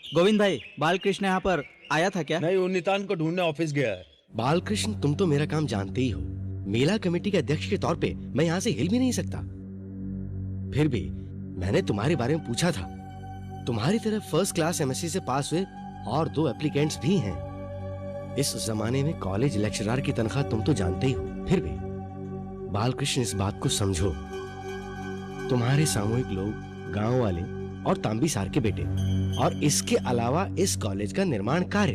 गोविंद भाई, बालकृष्ण यहाँ पर आया था क्या? नहीं, वो नितान को ढूंढने ऑफिस गया है। बालकृष्ण, तुम तो मेरा काम जानते ही हो। मेला कमेटी के अध्यक्ष के तौर पे मैं यहाँ से हिल भी नहीं सकता। फिर भी मैंने तुम्हारे बारे में पूछा था। तुम्हारी तरफ फर्स्ट क्लास एमएससी से पास हुए और 2 एप्लीकेंट्स भी हैं। इस जमाने में कॉलेज लेक्चरर की तनख्वाह तुम तो जानते ही हो। फिर भी बालकृष्ण, इस बात को समझो। तुम्हारे सामूहिक लोग, गांव वाले और तांबीसार के बेटे, और इसके अलावा इस कॉलेज का निर्माण कार्य,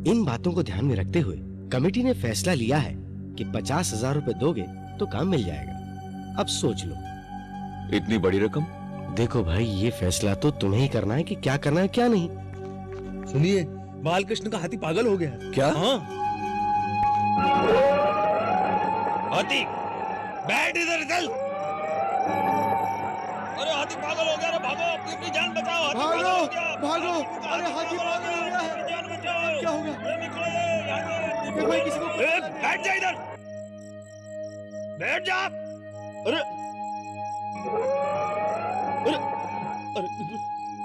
इन बातों को ध्यान में रखते हुए कमेटी ने फैसला लिया है कि 50,000 रुपए दोगे तो काम मिल जाएगा। अब सोच लो। इतनी बड़ी रकम? देखो भाई, ये फैसला तो तुम्हें ही करना है कि क्या करना है क्या नहीं। सुनिए, बालकृष्ण का हाथी पागल हो गया है। क्या? हाँ। हाथी बैठ इधर, चल। अरे हाथी पागल हो गया रे, भागो, अपनी जान बचाओ। हाथी पागल हो गया, भागो। अरे हाथी पागल हो गया है। जान बचाओ। क्या हो गया? अरे निकलो यहाँ से। देखो भाई, किसी को बैठ जा इधर, बैठ जा। अरे अरे अरे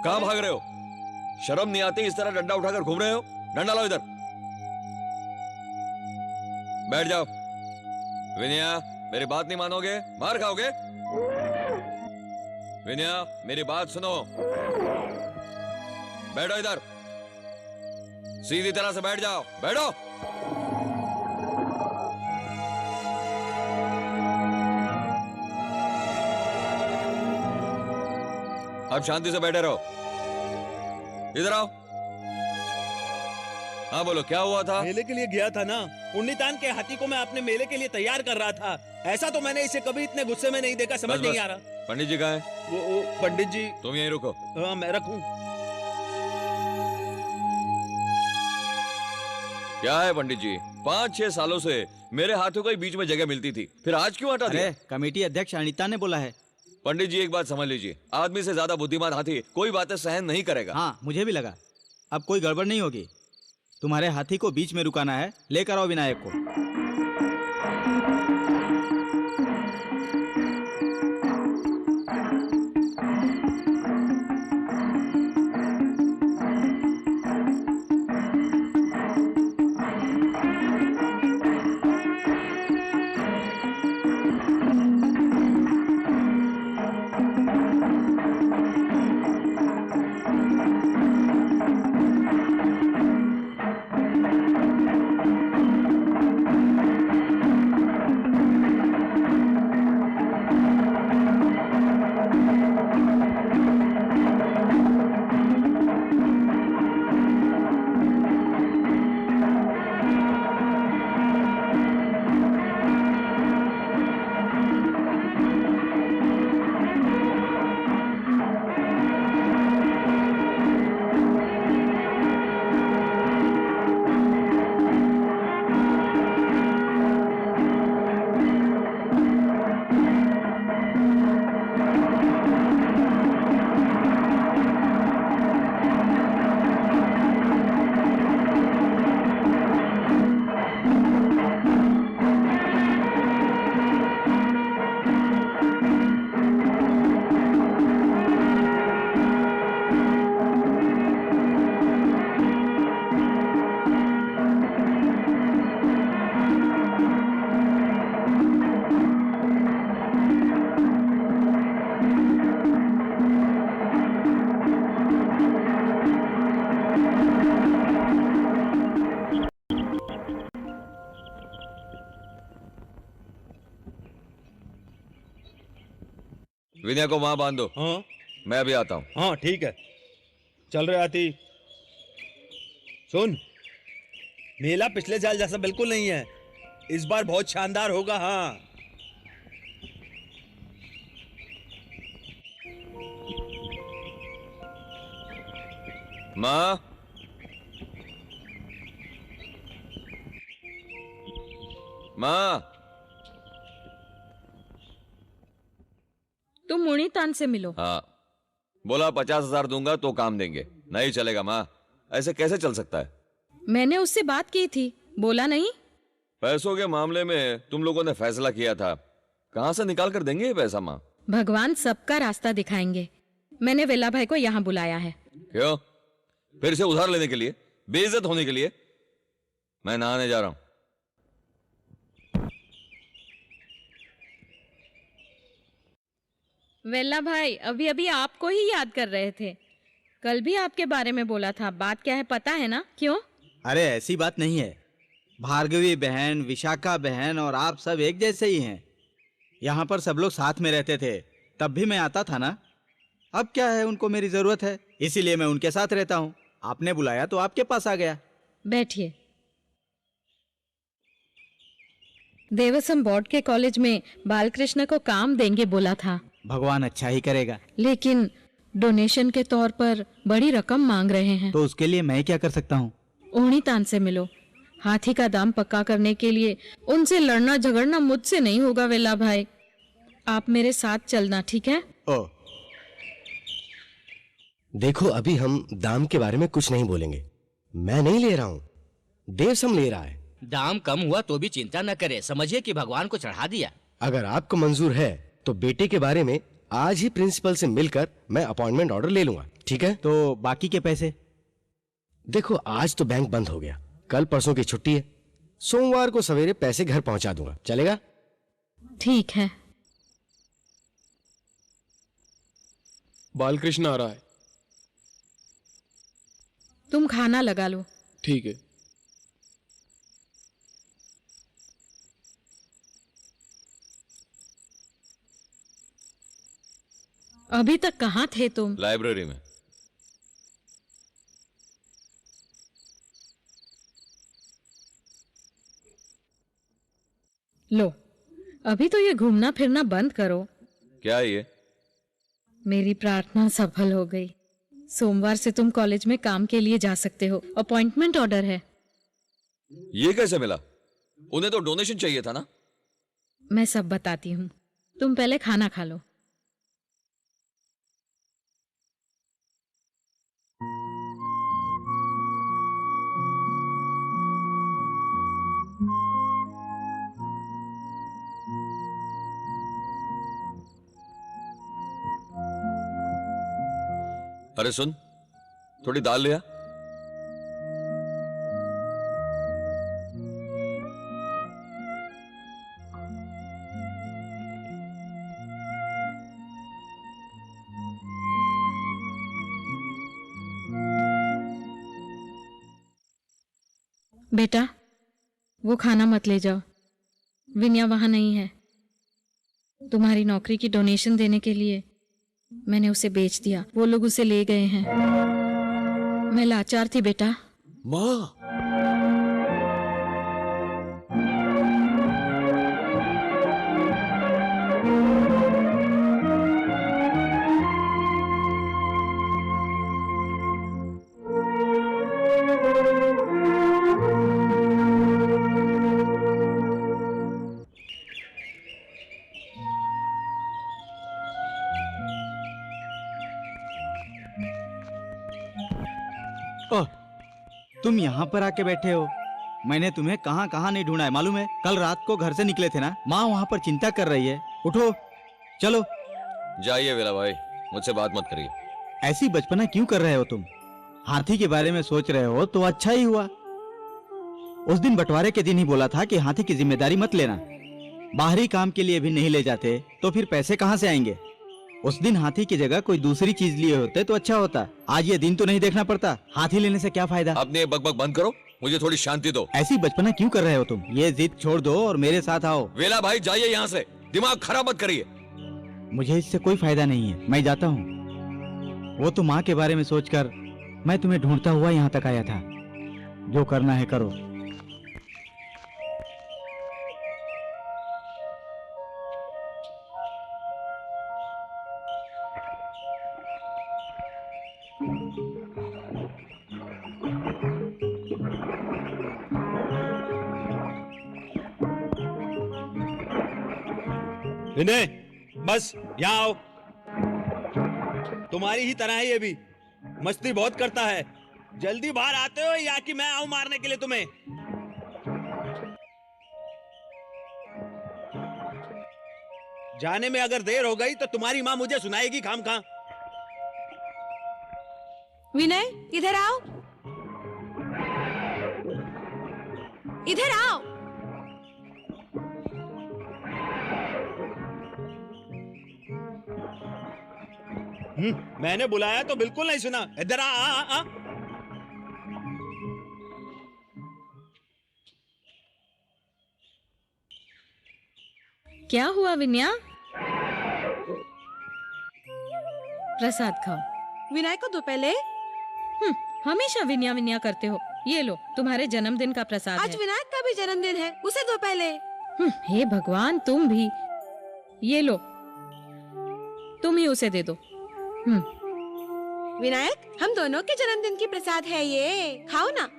कहाँ भाग रहे हो? शर्म नहीं आती? इस तरह डंडा उठाकर घूम रहे हो? डंडा लाओ इधर। बैठ जाओ। विनया, मेरी बात नहीं मानोगे, मार खाओगे। विनया, मेरी बात सुनो। बैठो इधर, सीधी तरह से बैठ जाओ। बैठो। अब शांति से बैठे रहो। इधर आओ। हाँ बोलो, क्या हुआ था? मेले के लिए गया था ना, उन्नीतान के हाथी को मैं अपने मेले के लिए तैयार कर रहा था। ऐसा तो मैंने इसे कभी इतने गुस्से में नहीं देखा। समझ नहीं आ रहा। पंडित जी कहाँ हैं? वो पंडित जी। तुम यहीं रुको। हाँ, मैं रखूं। क्या है पंडित जी, 5-6 सालों से मेरे हाथों को ही बीच में जगह मिलती थी, फिर आज क्यों हटा दिया? अरे कमेटी अध्यक्ष अनिता ने बोला है। पंडित जी, एक बात समझ लीजिए, आदमी से ज्यादा बुद्धिमान हाथी कोई बातें सहन नहीं करेगा। हाँ, मुझे भी लगा। अब कोई गड़बड़ नहीं होगी। तुम्हारे हाथी को बीच में रुकाना है। लेकर आओ विनायक को। विनय को वहां बांध दो। हाँ मैं भी आता हूँ। हाँ, ठीक है, चल रहे हाथी। सुन, मेला पिछले साल जैसा बिल्कुल नहीं है, इस बार बहुत शानदार होगा। हाँ, माँ, माँ, तुम मुनीतान से मिलो। हाँ, बोला 50,000 दूंगा तो काम देंगे। नहीं चलेगा माँ, ऐसे कैसे चल सकता है? मैंने उससे बात की थी, बोला नहीं। पैसों के मामले में तुम लोगों ने फैसला किया था, कहां से निकाल कर देंगे ये पैसा माँ? भगवान सबका रास्ता दिखाएंगे। मैंने वेला भाई को यहाँ बुलाया है। क्यों? फिर से उधार लेने के लिए, बेइज्जत होने के लिए? मैं नहाने जा रहा हूं। वेला भाई अभी अभी आपको ही याद कर रहे थे। कल भी आपके बारे में बोला था। बात क्या है पता है ना? क्यों? अरे ऐसी बात नहीं है। भार्गवी बहन, विशाखा बहन और आप सब एक जैसे ही हैं। यहाँ पर सब लोग साथ में रहते थे, तब भी मैं आता था ना। अब क्या है, उनको मेरी जरूरत है, इसीलिए मैं उनके साथ रहता हूँ। आपने बुलाया तो आपके पास आ गया। बैठिए। देवसम बोर्ड के कॉलेज में बालकृष्ण को काम देंगे बोला था। भगवान अच्छा ही करेगा। लेकिन डोनेशन के तौर पर बड़ी रकम मांग रहे हैं। तो उसके लिए मैं क्या कर सकता हूँ? ओढ़ी तान से मिलो। हाथी का दाम पक्का करने के लिए उनसे लड़ना झगड़ना मुझसे नहीं होगा वेला भाई। आप मेरे साथ चलना, ठीक है? ओ, देखो अभी हम दाम के बारे में कुछ नहीं बोलेंगे। मैं नहीं ले रहा हूं, देवसम ले रहा है। दाम कम हुआ तो भी चिंता न करे, समझिए कि भगवान को चढ़ा दिया। अगर आपको मंजूर है तो बेटे के बारे में आज ही प्रिंसिपल से मिलकर मैं अपॉइंटमेंट ऑर्डर ले लूंगा, ठीक है? तो बाकी के पैसे? देखो आज तो बैंक बंद हो गया, कल परसों की छुट्टी है, सोमवार को सवेरे पैसे घर पहुंचा दूंगा, चलेगा? ठीक है। बालकृष्ण आ रहा है। तुम खाना लगा लो। ठीक है। अभी तक कहाँ थे तुम? लाइब्रेरी में। लो, अभी तो ये घूमना फिरना बंद करो। क्या है ये? मेरी प्रार्थना सफल हो गई। सोमवार से तुम कॉलेज में काम के लिए जा सकते हो। अपॉइंटमेंट ऑर्डर है। ये कैसे मिला? उन्हें तो डोनेशन चाहिए था ना। मैं सब बताती हूँ, तुम पहले खाना खा लो। अरे सुन, थोड़ी दाल ले आ। बेटा, वो खाना मत ले जाओ। विनया वहां नहीं है। तुम्हारी नौकरी की डोनेशन देने के लिए मैंने उसे बेच दिया। वो लोग उसे ले गए हैं। मैं लाचार थी बेटा। माँ, ओह, तुम यहाँ पर आके बैठे हो। मैंने तुम्हें कहाँ कहाँ नहीं ढूंढा है मालूम है। कल रात को घर से निकले थे ना, माँ वहाँ पर चिंता कर रही है। उठो, चलो। जाइए वेला भाई, मुझसे बात मत करिए। ऐसी बचपना क्यों कर रहे हो तुम? हाथी के बारे में सोच रहे हो तो अच्छा ही हुआ। उस दिन बंटवारे के दिन ही बोला था कि हाथी की जिम्मेदारी मत लेना। बाहरी काम के लिए भी नहीं ले जाते तो फिर पैसे कहाँ से आएंगे? उस दिन हाथी की जगह कोई दूसरी चीज लिए होते तो अच्छा होता। आज ये दिन तो नहीं देखना पड़ता। हाथी लेने से क्या फायदा? अपने बकबक बंद करो, मुझे थोड़ी शांति दो। ऐसी बचपना क्यों कर रहे हो तुम? ये जिद छोड़ दो और मेरे साथ आओ। वेला भाई जाइए यहाँ से, दिमाग खराब मत करिए। मुझे इससे कोई फायदा नहीं है, मैं जाता हूँ। वो तो माँ के बारे में सोचकर मैं तुम्हें ढूंढता हुआ यहाँ तक आया था। जो करना है करो। विनय, बस यहाँ आओ। तुम्हारी ही तरह है ये भी, मस्ती बहुत करता है। जल्दी बाहर आते हो या कि मैं आऊं मारने के लिए तुम्हें? जाने में अगर देर हो गई तो तुम्हारी माँ मुझे सुनाएगी खामखा। विनय इधर आओ, इधर आओ। मैंने बुलाया तो बिल्कुल नहीं सुना। इधर आ। क्या हुआ विनया? प्रसाद खाओ। विनय को दो पहले। हमेशा विनया विनया करते हो। ये लो तुम्हारे जन्मदिन का प्रसाद आज है। विनायक का भी जन्मदिन है, उसे दो पहले। हे भगवान, तुम भी। ये लो, तुम ही उसे दे दो। विनायक, हम दोनों के जन्मदिन की प्रसाद है ये, खाओ ना।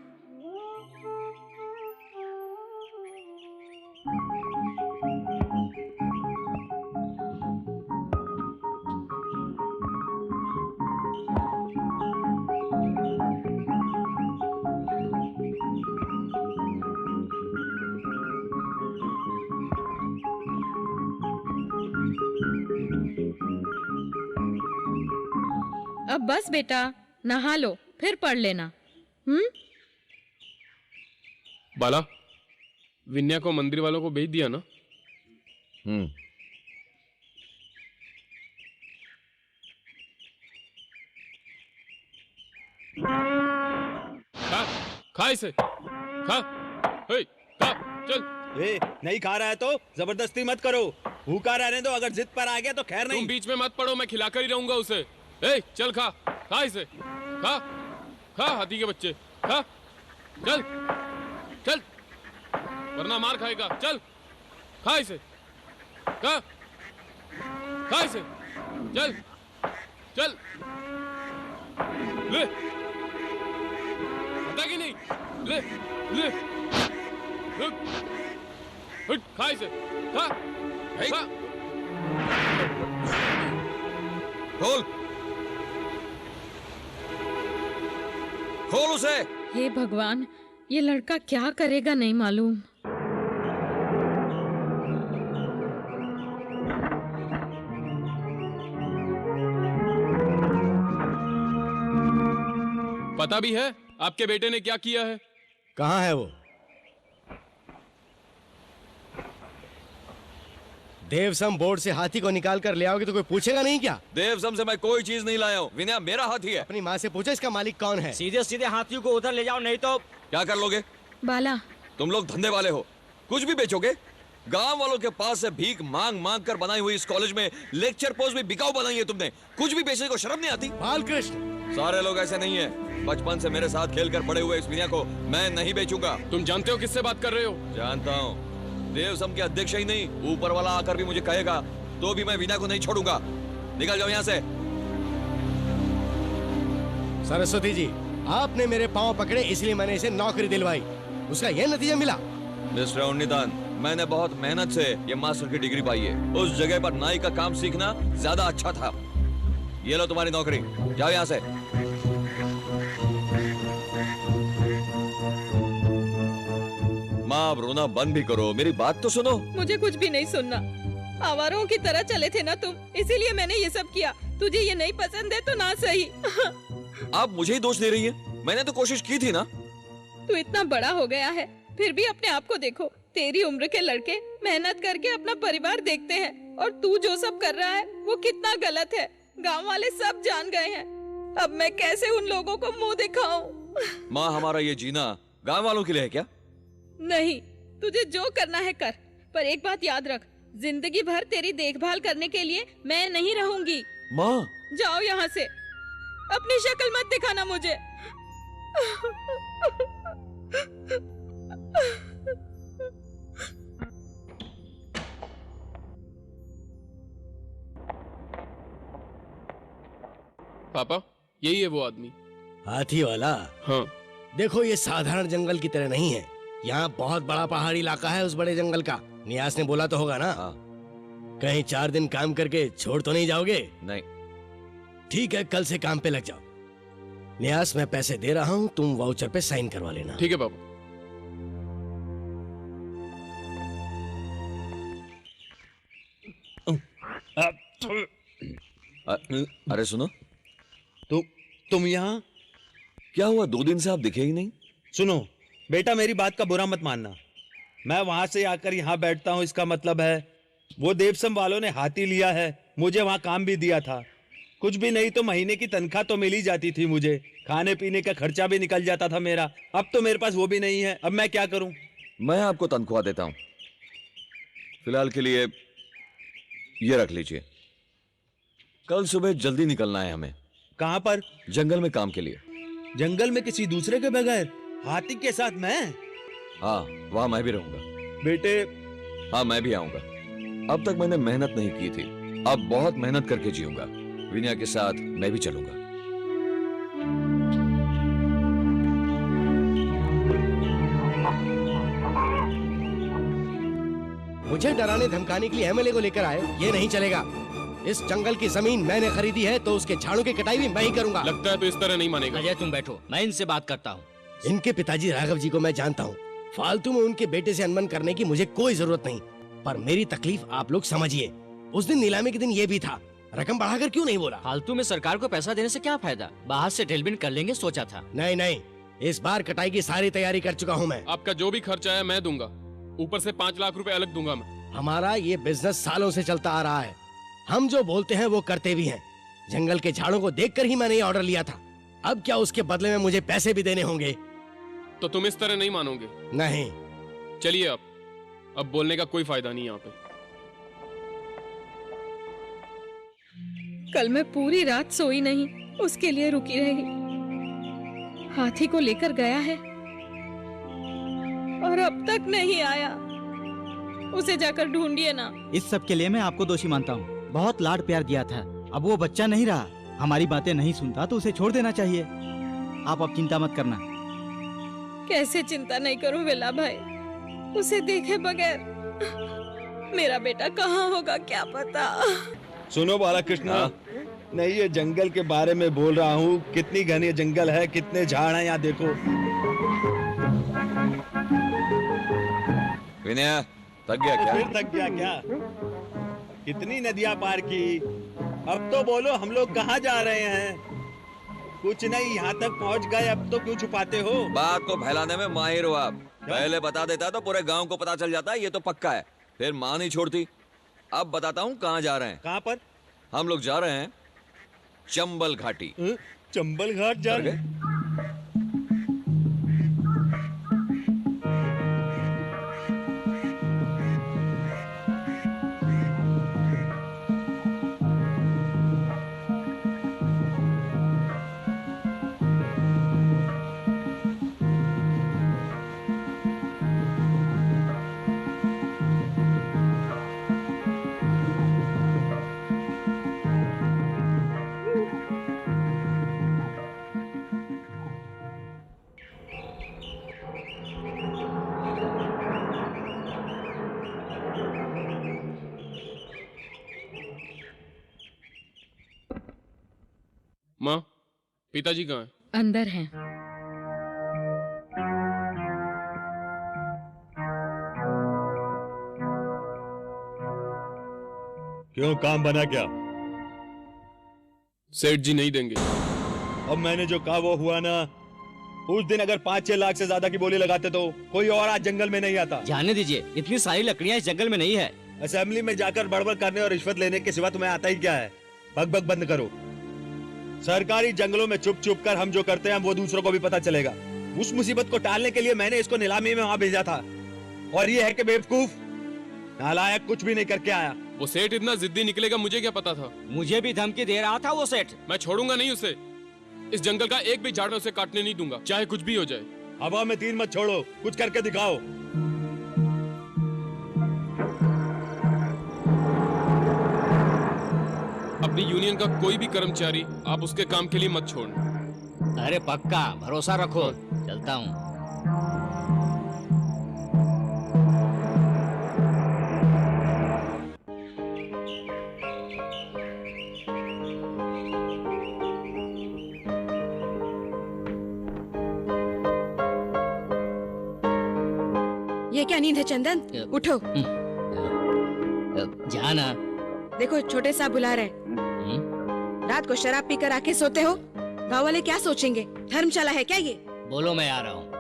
अब बस बेटा, नहा लो, फिर पढ़ लेना। बाला, विन्या को मंदिर वालों को भेज दिया ना? खा इसे, खा, खा, चल। नहीं खा रहा है तो जबरदस्ती मत करो। भूखा रहने दो, अगर जिद पर आ गया तो खैर नहीं। तुम बीच में मत पड़ो, मैं खिलाकर ही रहूंगा उसे। चल खा, खा इसे, खा, खा हाथी के बच्चे, खा, चल, चल, वरना मार खाएगा। चल, खा इसे, खा, खा इसे, चल, चल, ले, हटा कि नहीं, ले, ले, खा इसे, खा, खा, खोल, खोल उसे। हे भगवान, ये लड़का क्या करेगा नहीं मालूम। पता भी है आपके बेटे ने क्या किया है? कहाँ है वो? देवसम बोर्ड से हाथी को निकाल कर ले आओगे तो कोई पूछेगा नहीं क्या? देवसम से मैं कोई चीज नहीं लाया हूँ। विनया मेरा हाथी है। अपनी माँ से पूछो इसका मालिक कौन है। सीधे सीधे हाथियों को उधर ले जाओ, नहीं तो क्या कर लोगे? बाला, तुम लोग धंधे वाले हो, कुछ भी बेचोगे। गांव वालों के पास से भीख मांग मांग कर बनाई हुई इस कॉलेज में लेक्चर पोस्ट भी बिकाऊ बनाई है तुमने। कुछ भी बेचने को शर्म नहीं आती? बालकृष्ण, सारे लोग ऐसे नहीं है। बचपन से मेरे साथ खेल कर बड़े हुए इस विनया को मैं नहीं बेचूंगा। तुम जानते हो किससे बात कर रहे हो? जानता हूँ, देवसम के अध्यक्ष ही नहीं, ऊपर वाला आकर भी मुझे कहेगा तो भी मैं विनया को नहीं छोड़ूंगा। निकल जाओ यहाँ से। सरस्वती जी, आपने मेरे पांव पकड़े इसलिए मैंने इसे नौकरी दिलवाई, उसका यह नतीजा मिला। मिस्टर उन्नीतान, मैंने बहुत मेहनत से ये मास्टर की डिग्री पाई है। उस जगह पर नाई का काम सीखना ज्यादा अच्छा था। ये लो तुम्हारी नौकरी, जाओ यहाँ से। माँ, अब रोना बंद भी करो, मेरी बात तो सुनो। मुझे कुछ भी नहीं सुनना। आवारों की तरह चले थे ना तुम, इसीलिए मैंने ये सब किया। तुझे ये नहीं पसंद है तो ना सही। आप मुझे ही दोष दे रही हैं। मैंने तो कोशिश की थी ना। तू इतना बड़ा हो गया है, फिर भी अपने आप को देखो। तेरी उम्र के लड़के मेहनत करके अपना परिवार देखते हैं, और तू जो सब कर रहा है वो कितना गलत है। गांव वाले सब जान गए हैं। अब मैं कैसे उन लोगों को मुंह दिखाऊं? माँ, हमारा ये जीना गांव वालों के लिए है क्या? नहीं, तुझे जो करना है कर, पर एक बात याद रख, जिंदगी भर तेरी देखभाल करने के लिए मैं नहीं रहूंगी। माँ, जाओ यहाँ से, अपनी शक्ल मत दिखाना मुझे। पापा, यही है वो आदमी। हाथी वाला? हाँ। देखो, ये साधारण जंगल की तरह नहीं है। यहाँ बहुत बड़ा पहाड़ी इलाका है उस बड़े जंगल का। नियास ने बोला तो होगा ना? हाँ। कहीं 4 दिन काम करके छोड़ तो नहीं जाओगे? नहीं। ठीक है, कल से काम पे लग जाओ। नियास, मैं पैसे दे रहा हूँ, तुम वाउचर पे साइन करवा लेना। ठीक है पापा। अ, अरे सुनो, तुम यहाँ क्या हुआ, 2 दिन से आप दिखे ही नहीं? सुनो बेटा, मेरी बात का बुरा मत मानना। मैं वहां से आकर यहाँ बैठता हूँ, इसका मतलब है वो देवसम वालों ने हाथी लिया है। मुझे वहां काम भी दिया था। कुछ भी नहीं तो महीने की तनख्वाह तो मिल ही जाती थी मुझे। खाने पीने का खर्चा भी निकल जाता था मेरा। अब तो मेरे पास वो भी नहीं है। अब मैं क्या करूं? मैं आपको तनख्वाह देता हूं। फिलहाल के लिए ये रख लीजिए। कल सुबह जल्दी निकलना है हमें। कहां पर? जंगल में काम के लिए। जंगल में किसी दूसरे के बगैर? हाथी के साथ मैं? हाँ, वहां मैं भी रहूंगा। बेटे। हाँ, मैं भी आऊंगा। अब तक मैंने मेहनत नहीं की थी, अब बहुत मेहनत करके जीऊंगा। विनया के साथ मैं भी चलूंगा। मुझे डराने धमकाने के लिए एमएलए को लेकर आए, ये नहीं चलेगा। इस जंगल की जमीन मैंने खरीदी है तो उसके झाड़ों की कटाई भी मैं ही करूंगा। लगता है तो इस तरह नहीं मानेगा। अजय तुम बैठो, मैं इनसे बात करता हूँ। इनके पिताजी राघव जी को मैं जानता हूँ। फालतू में उनके बेटे से अनबन करने की मुझे कोई जरूरत नहीं। पर मेरी तकलीफ आप लोग समझिए। उस दिन नीलामी के दिन ये भी था, रकम बढ़ाकर क्यों नहीं बोला? फालतू में सरकार को पैसा देने से क्या फायदा, बाहर से ढेलबिन कर लेंगे सोचा था। नहीं नहीं, इस बार कटाई की सारी तैयारी कर चुका हूँ मैं। आपका जो भी खर्चा है मैं दूंगा, ऊपर से 5 लाख रुपए अलग दूंगा मैं। हमारा ये बिजनेस सालों से चलता आ रहा है। हम जो बोलते हैं वो करते भी हैं। जंगल के झाड़ों को देखकर ही मैंने ये ऑर्डर लिया था। अब क्या उसके बदले में मुझे पैसे भी देने होंगे? तो तुम इस तरह नहीं मानोगे। नहीं। चलिए अब बोलने का कोई फायदा नहीं यहाँ पे। कल मैं पूरी रात सोई नहीं, उसके लिए रुकी रही। हाथी को लेकर गया है और अब तक नहीं आया। उसे जाकर ढूंढिए ना। इस सब के लिए मैं आपको दोषी मानता हूँ। बहुत लाड प्यार दिया था, अब वो बच्चा नहीं रहा। हमारी बातें नहीं सुनता तो उसे छोड़ देना चाहिए। आप अब चिंता मत करना। कैसे चिंता नहीं करूं वेला भाई, उसे देखे बगैर मेरा बेटा कहाँ होगा क्या पता। सुनो बालाकृष्ण, नहीं ये जंगल के बारे में बोल रहा हूँ। कितनी घनी जंगल है, कितने झाड़ हैं यहाँ देखो। विनय, थक गया क्या? फिर थक गया क्या? कितनी नदियां पार की। अब तो बोलो हम लोग कहाँ जा रहे हैं? कुछ नहीं, यहाँ तक पहुँच गए। अब तो क्यों छुपाते हो? बात को फैलाने में माहिर हो आप। पहले बता देता तो पूरे गांव को पता चल जाता, ये तो पक्का है। फिर माँ नहीं छोड़ती। अब बताता हूँ कहाँ जा रहे हैं। कहाँ पर? हम लोग जा रहे हैं चंबल घाटी। चंबल घाट जा रहे? माँ, पिताजी कहाँ हैं? अंदर हैं। क्यों, काम बना क्या? सेठ जी नहीं देंगे। अब मैंने जो कहा वो हुआ ना। उस दिन अगर 5-6 लाख से ज्यादा की बोली लगाते तो कोई और आज जंगल में नहीं आता। जाने दीजिए, इतनी सारी लकड़ियाँ इस जंगल में नहीं है। असेंबली में जाकर बड़बड़ करने और रिश्वत लेने के सिवा तुम्हें आता ही क्या है? बकबक बंद करो। सरकारी जंगलों में चुप चुप कर हम जो करते हैं वो दूसरों को भी पता चलेगा। उस मुसीबत को टालने के लिए मैंने इसको नीलामी में वहां भेजा था, और ये है कि बेवकूफ नालायक कुछ भी नहीं करके आया। वो सेठ इतना जिद्दी निकलेगा मुझे क्या पता था। मुझे भी धमकी दे रहा था वो सेठ। मैं छोड़ूंगा नहीं उसे। इस जंगल का एक भी झाड़ में उसे काटने नहीं दूंगा, चाहे कुछ भी हो जाए। हवा में तीर मत छोड़ो, कुछ करके दिखाओ। अपनी यूनियन का कोई भी कर्मचारी आप उसके काम के लिए मत छोड़ना। अरे पक्का, भरोसा रखो। चलता हूँ। ये क्या नींद है चंदन? उठो। जाना। देखो छोटे साहब बुला रहे। रात को शराब पीकर आके सोते हो, गाँव वाले क्या सोचेंगे? धर्मशाला है क्या ये? बोलो, मैं आ रहा हूँ।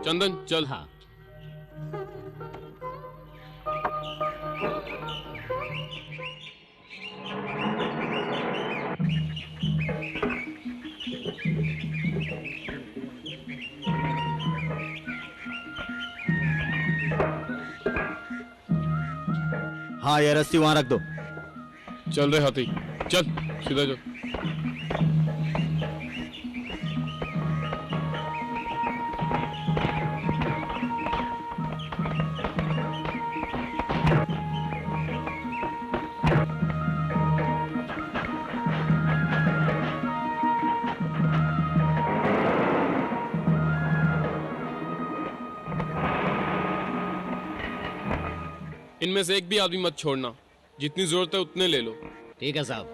चंदन चल। हाँ। हाँ, ये रस्सी वहां रख दो। चल रहे हाथी, चल सीधा चल। इनमें से एक भी आदमी मत छोड़ना, जितनी जरूरत है उतने ले लो। ठीक है साहब।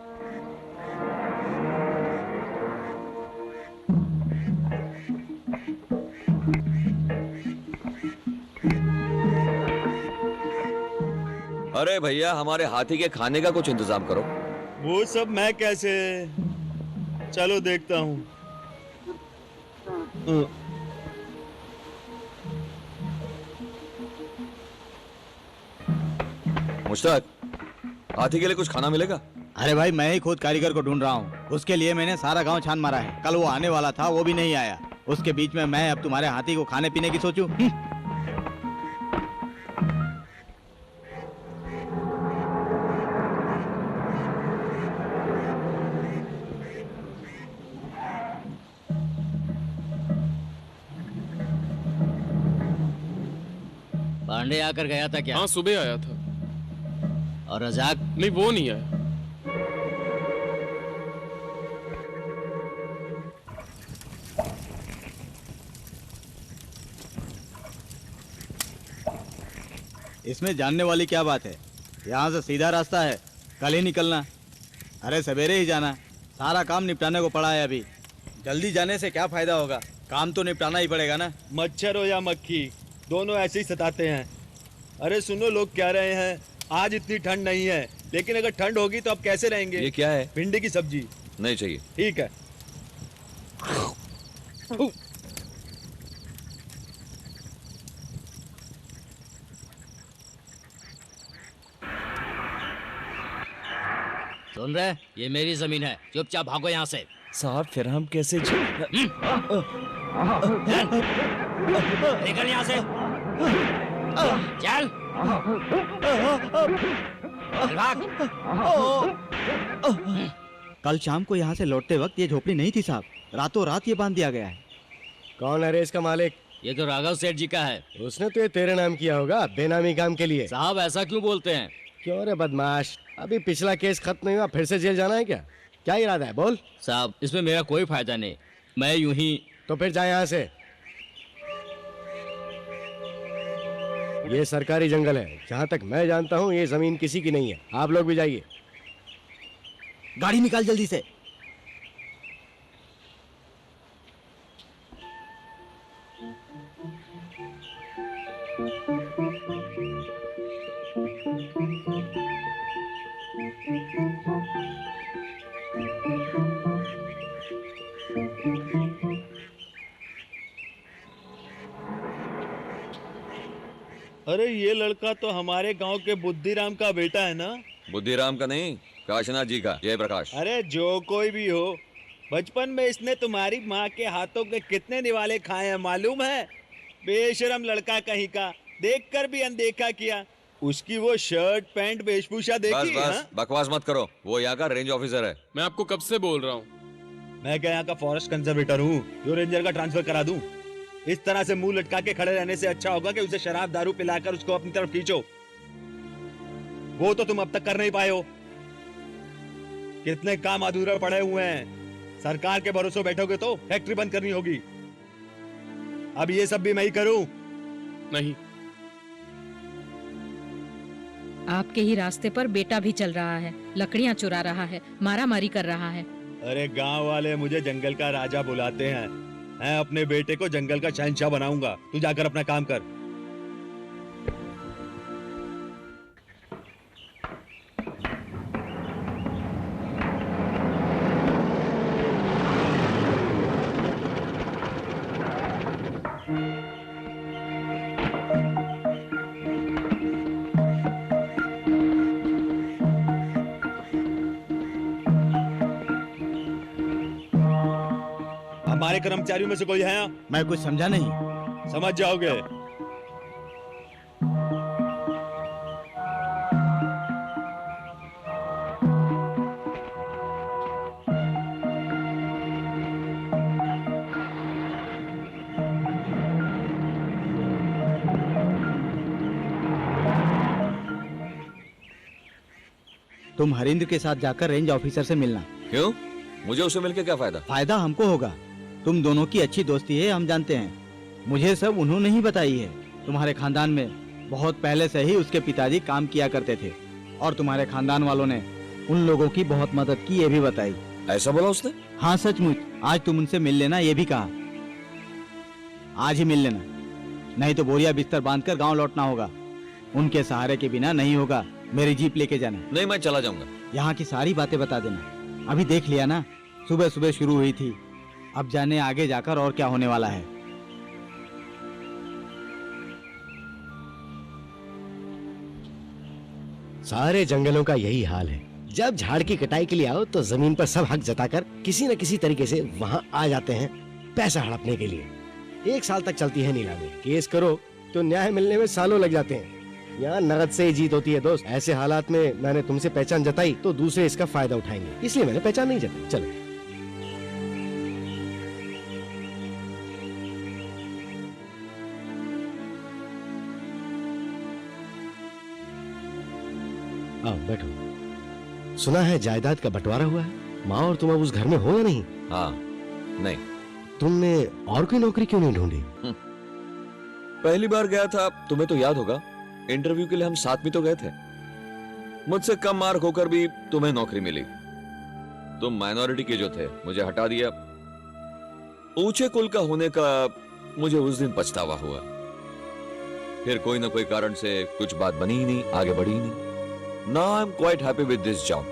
अरे भैया, हमारे हाथी के खाने का कुछ इंतजाम करो। वो सब मैं कैसे? चलो देखता हूँ। मुश्ताक, हाथी के लिए कुछ खाना मिलेगा? अरे भाई, मैं ही खुद कारीगर को ढूंढ रहा हूँ। उसके लिए मैंने सारा गांव छान मारा है। कल वो आने वाला था, वो भी नहीं आया। उसके बीच में मैं अब तुम्हारे हाथी को खाने पीने की सोचूं? पांडे आकर गया था क्या? हाँ, सुबह आया था। और रजाक? नहीं, वो नहीं आया। इसमें जानने वाली क्या बात है? यहाँ से सीधा रास्ता है, कल ही निकलना। अरे सवेरे ही जाना, सारा काम निपटाने को पड़ा है अभी। जल्दी जाने से क्या फायदा होगा? काम तो निपटाना ही पड़ेगा ना। मच्छर हो या मक्खी, दोनों ऐसे ही सताते हैं। अरे सुनो, लोग कह रहे हैं आज इतनी ठंड नहीं है, लेकिन अगर ठंड होगी तो अब कैसे रहेंगे? ये क्या है? भिंडी की सब्जी। नहीं चाहिए। ठीक है। सुन रहे? ये मेरी जमीन है, चुपचाप भागो यहाँ से। साहब, फिर हम कैसे? निकल यहाँ से। चल। चल भाग। कल शाम को यहाँ से लौटते वक्त ये झोपड़ी नहीं थी साहब, रातों रात ये बांध दिया गया है। कौन है रे इसका मालिक? ये तो राघव सेठ जी का है। उसने तो ये तेरे नाम किया होगा, बेनामी काम के लिए। साहब, ऐसा क्यों बोलते हैं? क्यों रे बदमाश, अभी पिछला केस खत्म नहीं हुआ, फिर से जेल जाना है क्या? क्या इरादा है, बोल। साहब, इसमें मेरा कोई फायदा नहीं, मैं यूं ही। तो फिर जा यहाँ से। ये सरकारी जंगल है, जहाँ तक मैं जानता हूँ ये जमीन किसी की नहीं है। आप लोग भी जाइए। गाड़ी निकाल जल्दी से। अरे ये लड़का तो हमारे गांव के बुद्धिराम का बेटा है ना? बुद्धिराम का नहीं, काशीनाथ जी का, जयप्रकाश। अरे जो कोई भी हो, बचपन में इसने तुम्हारी माँ के हाथों के कितने निवाले खाए हैं मालूम है? बेशरम लड़का कहीं का, देखकर भी अनदेखा किया। उसकी वो शर्ट पैंट वेशभूषा बस देखी? बस, हाँ? बकवास मत करो। वो यहाँ का रेंज ऑफिसर है। मैं आपको कब से बोल रहा हूँ। मैं क्या यहाँ का फॉरेस्ट कंजर्वेटर हूँ जो रेंजर का ट्रांसफर करा दूं? इस तरह से मुंह लटका के खड़े रहने से अच्छा होगा कि उसे शराब दारू पिलाकर उसको अपनी तरफ खींचो। वो तो तुम अब तक कर नहीं पाए हो। कितने काम अधूरे पड़े हुए हैं। सरकार के भरोसे बैठोगे तो फैक्ट्री बंद करनी होगी। अब ये सब भी मैं ही करूं? नहीं, आपके ही रास्ते पर बेटा भी चल रहा है, लकड़ियां चुरा रहा है, मारा मारी कर रहा है। अरे गांव वाले मुझे जंगल का राजा बुलाते हैं। मैं अपने बेटे को जंगल का शहंशाह बनाऊंगा। तू जाकर अपना काम कर। हमारे कर्मचारियों में से कोई है यहाँ? मैं कुछ समझा नहीं। समझ जाओगे। तुम हरिंद्र के साथ जाकर रेंज ऑफिसर से मिलना। क्यों? मुझे उससे मिलके क्या फायदा? फायदा हमको होगा। तुम दोनों की अच्छी दोस्ती है, हम जानते हैं। मुझे सब उन्होंने ही बताई है। तुम्हारे खानदान में बहुत पहले से ही उसके पिताजी काम किया करते थे और तुम्हारे खानदान वालों ने उन लोगों की बहुत मदद की, ये भी बताई। ऐसा बोला उसने? हाँ सचमुच। आज तुम उनसे मिल लेना, ये भी कहा। आज ही मिल लेना, नहीं तो बोरिया बिस्तर बांधकर गांव लौटना होगा। उनके सहारे के बिना नहीं होगा। मेरी जीप लेके जाना। नहीं, मैं चला जाऊंगा। यहाँ की सारी बातें बता देना। अभी देख लिया ना, सुबह सुबह शुरू हुई थी, अब जाने आगे जाकर और क्या होने वाला है। सारे जंगलों का यही हाल है। जब झाड़ की कटाई के लिए आओ तो जमीन पर सब हक जताकर किसी न किसी तरीके से वहाँ आ जाते हैं पैसा हड़पने के लिए। 1 साल तक चलती है नीलामी। केस करो तो न्याय मिलने में सालों लग जाते हैं। यहाँ नगद से ही जीत होती है दोस्त। ऐसे हालात में मैंने तुमसे पहचान जताई तो दूसरे इसका फायदा उठाएंगे, इसलिए मैंने पहचान नहीं जताई। चलो। आओ बैठो। सुना है जायदाद का बंटवारा हुआ है। माँ और तुम अब उस घर में हो या नहीं? हाँ। नहीं। तुमने और कोई नौकरी क्यों नहीं ढूंढी? पहली बार गया था, तुम्हें तो याद होगा, इंटरव्यू के लिए हम साथ में तो गए थे। मुझसे कम मार्क होकर भी तुम्हें नौकरी मिली। तुम माइनॉरिटी के जो थे, मुझे हटा दिया। ऊंचे कुल का होने का मुझे उस दिन पछतावा हुआ। फिर कोई ना कोई कारण से कुछ बात बनी ही नहीं, आगे बढ़ी ही नहीं। Now I'm quite happy with this job.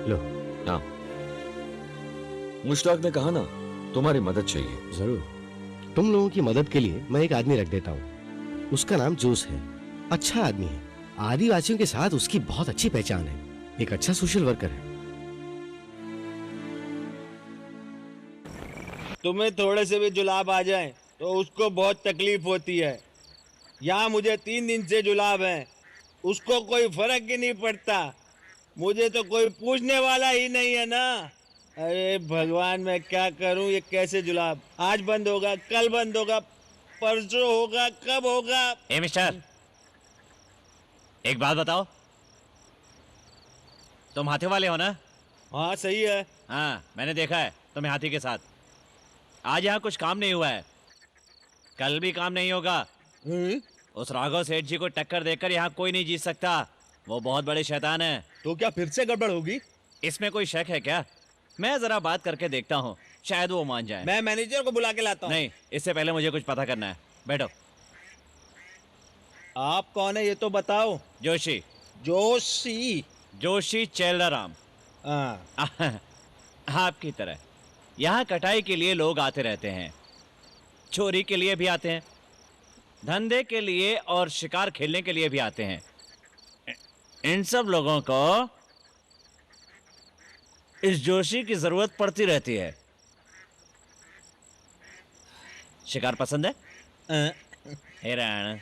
लो। हाँ। मुश्ताक ने कहा ना, तुम्हारी मदद चाहिए। जरूर। तुम लोगों की मदद के लिए मैं एक आदमी रख देता हूँ। उसका नाम जोस है। अच्छा आदमी है। आदिवासियों के साथ उसकी बहुत अच्छी पहचान है। एक अच्छा सोशल वर्कर है। तुम्हें थोड़े से भी जुलाब आ जाए तो उसको बहुत तकलीफ होती है। यहाँ मुझे 3 दिन से जुलाब है, उसको कोई फर्क ही नहीं पड़ता। मुझे तो कोई पूछने वाला ही नहीं है ना। अरे भगवान, मैं क्या करूं? ये कैसे जुलाब? आज बंद होगा, कल बंद होगा, परसों होगा, कब होगा? ए मिस्टर, एक बात बताओ, तुम हाथी वाले हो ना? हाँ सही है। हाँ, मैंने देखा है तुम्हें हाथी के साथ। आज यहाँ कुछ काम नहीं हुआ है, कल भी काम नहीं होगा। उस राघव सेठ जी को टक्कर देकर यहाँ कोई नहीं जीत सकता। वो बहुत बड़े शैतान है। तो क्या फिर से गड़बड़ होगी? इसमें कोई शक है क्या? मैं जरा बात करके देखता हूँ, शायद वो मान जाए। मैं मैनेजर को बुला के लाता हूँ। नहीं, इससे पहले मुझे कुछ पता करना है। बैठो। आप कौन है ये तो बताओ। जोशी। जोशी? जोशी चेल्लाराम। हाँ। आपकी तरह यहाँ कटाई के लिए लोग आते रहते हैं, चोरी के लिए भी आते हैं, धंधे के लिए और शिकार खेलने के लिए भी आते हैं। इन सब लोगों को इस जोशी की जरूरत पड़ती रहती है। शिकार पसंद है? हिरण,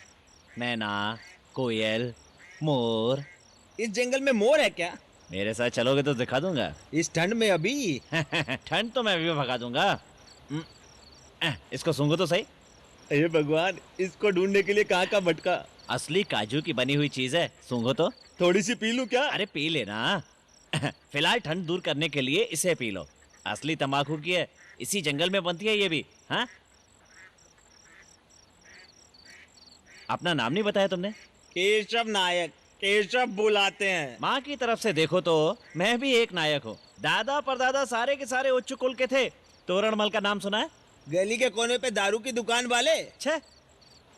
मैना, कोयल, मोर। इस जंगल में मोर है क्या? मेरे साथ चलोगे तो दिखा दूंगा। इस ठंड में अभी? ठंड तो मैं अभी भगा दूंगा। इसको सूंघो तो सही। अरे भगवान, इसको ढूंढने के लिए कहाँ का भटका। असली काजू की बनी हुई चीज है, सूंघो तो। थोड़ी सी पी लूं क्या? अरे पी लेना। फिलहाल ठंड दूर करने के लिए इसे पी लो। असली तंबाकू की है, इसी जंगल में बनती है ये भी। हाँ, अपना नाम नहीं बताया तुमने? केशव नायक। केशव बुलाते हैं। माँ की तरफ से देखो तो मैं भी एक नायक हूँ। दादा परदादा सारे के सारे उच्च कुल के थे। तोरणमल का नाम सुना है? गली के कोने पे दारू की दुकान वाले। छे,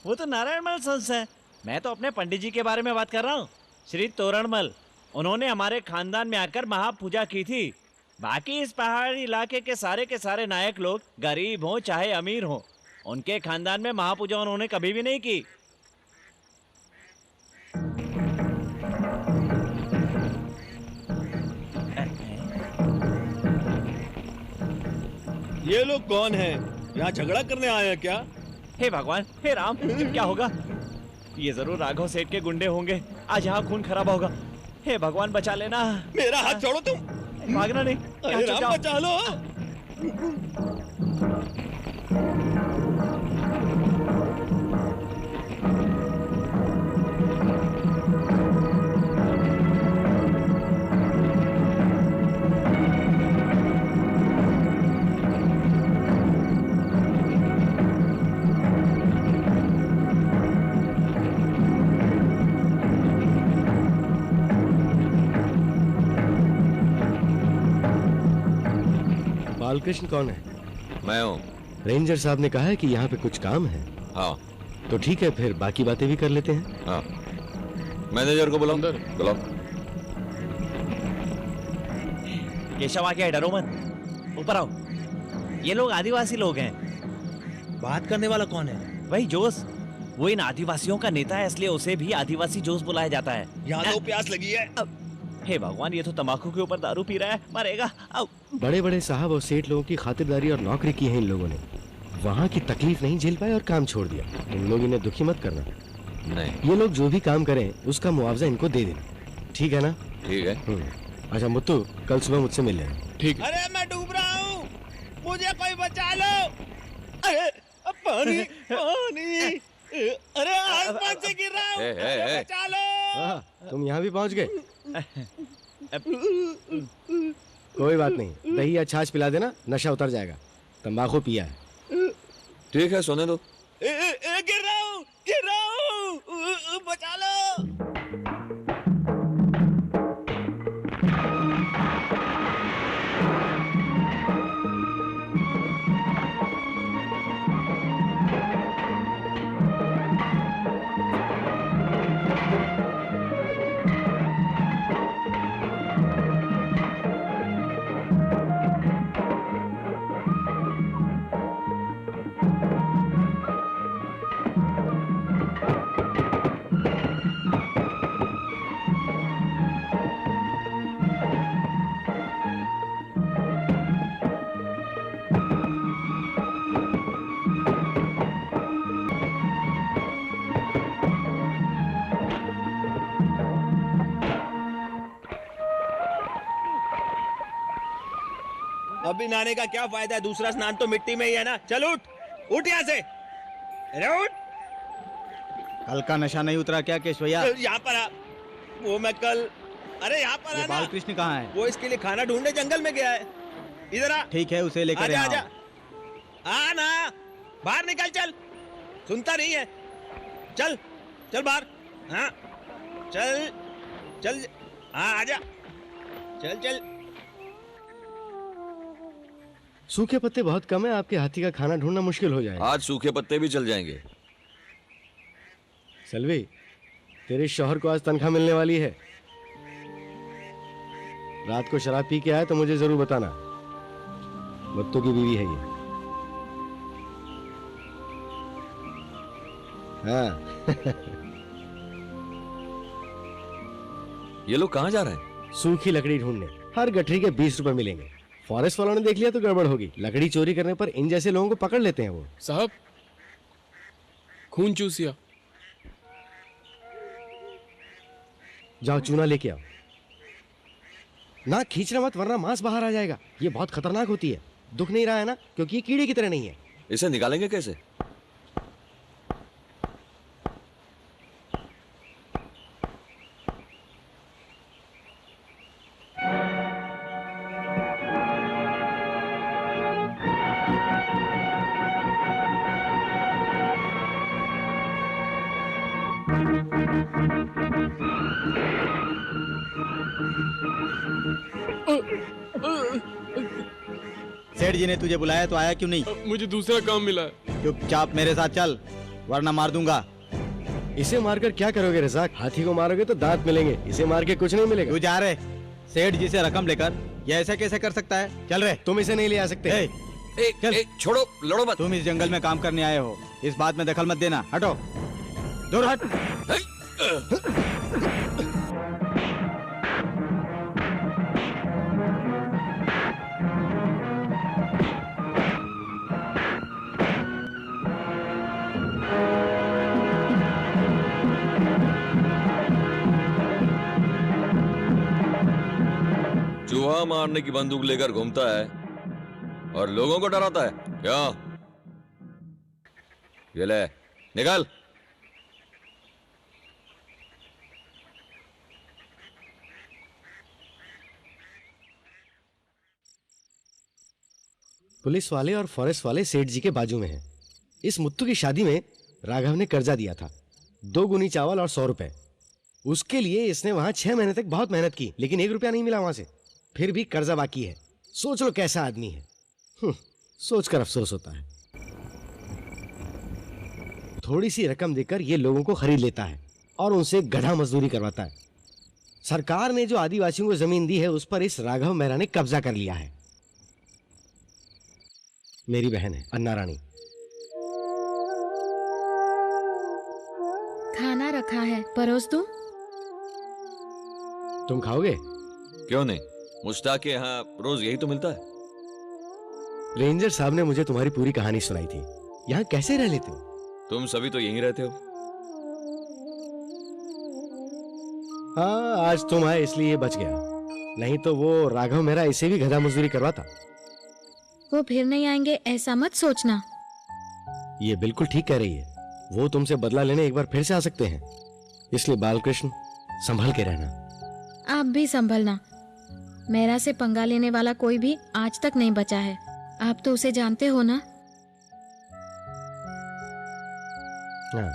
वो तो नारायणमल संस है। मैं तो अपने पंडित जी के बारे में बात कर रहा हूँ, श्री तोरणमल। उन्होंने हमारे खानदान में आकर महापूजा की थी। बाकी इस पहाड़ी इलाके के सारे नायक लोग, गरीब हो चाहे अमीर हो, उनके खानदान में महापूजा उन्होंने कभी भी नहीं की। ये लोग कौन हैं? यहाँ झगड़ा करने आए हैं क्या? हे भगवान, हे राम, क्या होगा? ये जरूर राघव सेठ के गुंडे होंगे। आज यहाँ खून खराबा होगा। हे भगवान बचा लेना। मेरा हाथ छोड़ो तुम। भागना नहीं। अरे यहाँ राम जाओ। बचा लो। बालकृष्ण कौन है? मैं हूँ। रेंजर साहब ने कहा है कि यहाँ पे कुछ काम है। हाँ तो ठीक है, फिर बाकी बातें भी कर लेते हैं। हाँ, मैनेजर को बुलाओ। अंदर। बुलाओ। केशव आ गया है, डरो मत। ऊपर आओ। ये लोग आदिवासी लोग हैं। बात करने वाला कौन है? वही जोश। वो इन आदिवासियों का नेता है, इसलिए उसे भी आदिवासी जोश बुलाया जाता है। यहाँ तो प्यास लगी है। हे भगवान, ये तो तंबाकू के ऊपर दारू पी रहा है, मरेगा। आओ। बड़े बड़े साहब और सेठ लोगों की खातिरदारी और नौकरी की है इन लोगों ने। वहाँ की तकलीफ नहीं झेल पाए और काम छोड़ दिया। इन लोग इन्हें दुखी मत करना। नहीं। ये लोग जो भी काम करें उसका मुआवजा इनको दे देना, ठीक है ना? ठीक है। अच्छा मुत्तू, कल सुबह मुझसे मिल लेना। ठीक है। अरे मैं डूब रहा हूँ, मुझे कोई बचा लो। अरे पानी पानी। अरे आसमान से गिर रहा हूँ, मुझे बचा लो। तुम यहाँ भी पहुँच गए? कोई बात नहीं, दही या छाछ पिला देना, नशा उतर जाएगा। तंबाकू पिया है। ठीक है, सोने दो। गिर रहा हूँ, बचा लो। अभी नहाने का क्या फायदा है? दूसरा स्नान तो मिट्टी में ही है ना। चल उठ, उठ यहाँ से। अरे उठ। कल का नशा नहीं उतरा क्या केशवैया? यहाँ पर आ। वो मैं कल, अरे यहाँ पर ये आना। बालकृष्ण कहाँ है? वो इसके लिए खाना ढूंढने जंगल में गया है। इधर आ। ठीक है, उसे लेकर आजा यहाँ आजा। आओ। आ ना, बाहर निकल। चल, सुनता नहीं है। चल चल बाहर। हाँ चल चल। हाँ आजा। चल चल। सूखे पत्ते बहुत कम है, आपके हाथी का खाना ढूंढना मुश्किल हो जाएगा। आज सूखे पत्ते भी चल जाएंगे। सलवी, तेरे शौहर को आज तनख्वाह मिलने वाली है। रात को शराब पी के आए तो मुझे जरूर बताना। मुत्तू की बीवी है ये। हाँ। ये लोग कहाँ जा रहे हैं? सूखी लकड़ी ढूंढने। हर गठरी के 20 रुपए मिलेंगे। फॉरेस्ट वालों ने देख लिया तो गड़बड़ होगी। लकड़ी चोरी करने पर इन जैसे लोगों को पकड़ लेते हैं वो। साहब, खून चूसिया। जाओ चूना लेके आओ। ना खींचना मत वरना मांस बाहर आ जाएगा। ये बहुत खतरनाक होती है। दुख नहीं रहा है ना, क्योंकि ये कीड़े की तरह नहीं है। इसे निकालेंगे कैसे? सेठ जी ने तुझे बुलाया तो आया क्यों नहीं? मुझे दूसरा काम मिला है। चुपचाप मेरे साथ चल, वरना मार दूंगा। इसे मारकर क्या करोगे रज़ाक? हाथी को मारोगे तो दांत मिलेंगे, इसे मार के कुछ नहीं मिलेगा। तू जा रहे सेठ जी से रकम लेकर, ये ऐसे कैसे कर सकता है? चल रहे। तुम इसे नहीं ले आ सकते। चल। छोड़ो, लड़ो मत। तुम इस जंगल में काम करने आए हो, इस बात में दखल मत देना। हटो, दूर हट। चूहा मारने की बंदूक लेकर घूमता है और लोगों को डराता है क्या? ये ले, निकल। पुलिस वाले और फॉरेस्ट वाले सेठ जी के बाजू में हैं। इस मुत्तू की शादी में राघव ने कर्जा दिया था, 2 गुनी चावल और 100 रुपए। उसके लिए इसने वहां 6 महीने तक बहुत मेहनत की, लेकिन 1 रुपया नहीं मिला वहां से। फिर भी कर्जा बाकी है। सोच लो कैसा आदमी है। सोचकर अफसोस होता है। थोड़ी सी रकम देकर ये लोगों को खरीद लेता है और उनसे गधा मजदूरी करवाता है। सरकार ने जो आदिवासियों को जमीन दी है उस पर इस राघव मेहरा ने कब्जा कर लिया है। मेरी बहन है अन्ना रानी। खाना रखा है, परोस दूं? तुम खाओगे? क्यों नहीं, मुश्ताक के यहाँ रोज यही तो मिलता है। रेंजर साहब ने मुझे तुम्हारी पूरी कहानी सुनाई थी। यहाँ कैसे रह लेते हो? तुम सभी तो यहीं रहते हो। हाँ, आज तुम आए इसलिए ये बच गया, नहीं तो वो राघव मेरा इसे भी गधा मजदूरी करवाता। वो फिर नहीं आएंगे ऐसा मत सोचना। ये बिल्कुल ठीक कह रही है। वो तुमसे बदला लेने एक बार फिर से आ सकते हैं, इसलिए बालकृष्ण संभल के रहना। आप भी संभलना। मेरा से पंगा लेने वाला कोई भी आज तक नहीं बचा है। आप तो उसे जानते हो ना? हाँ।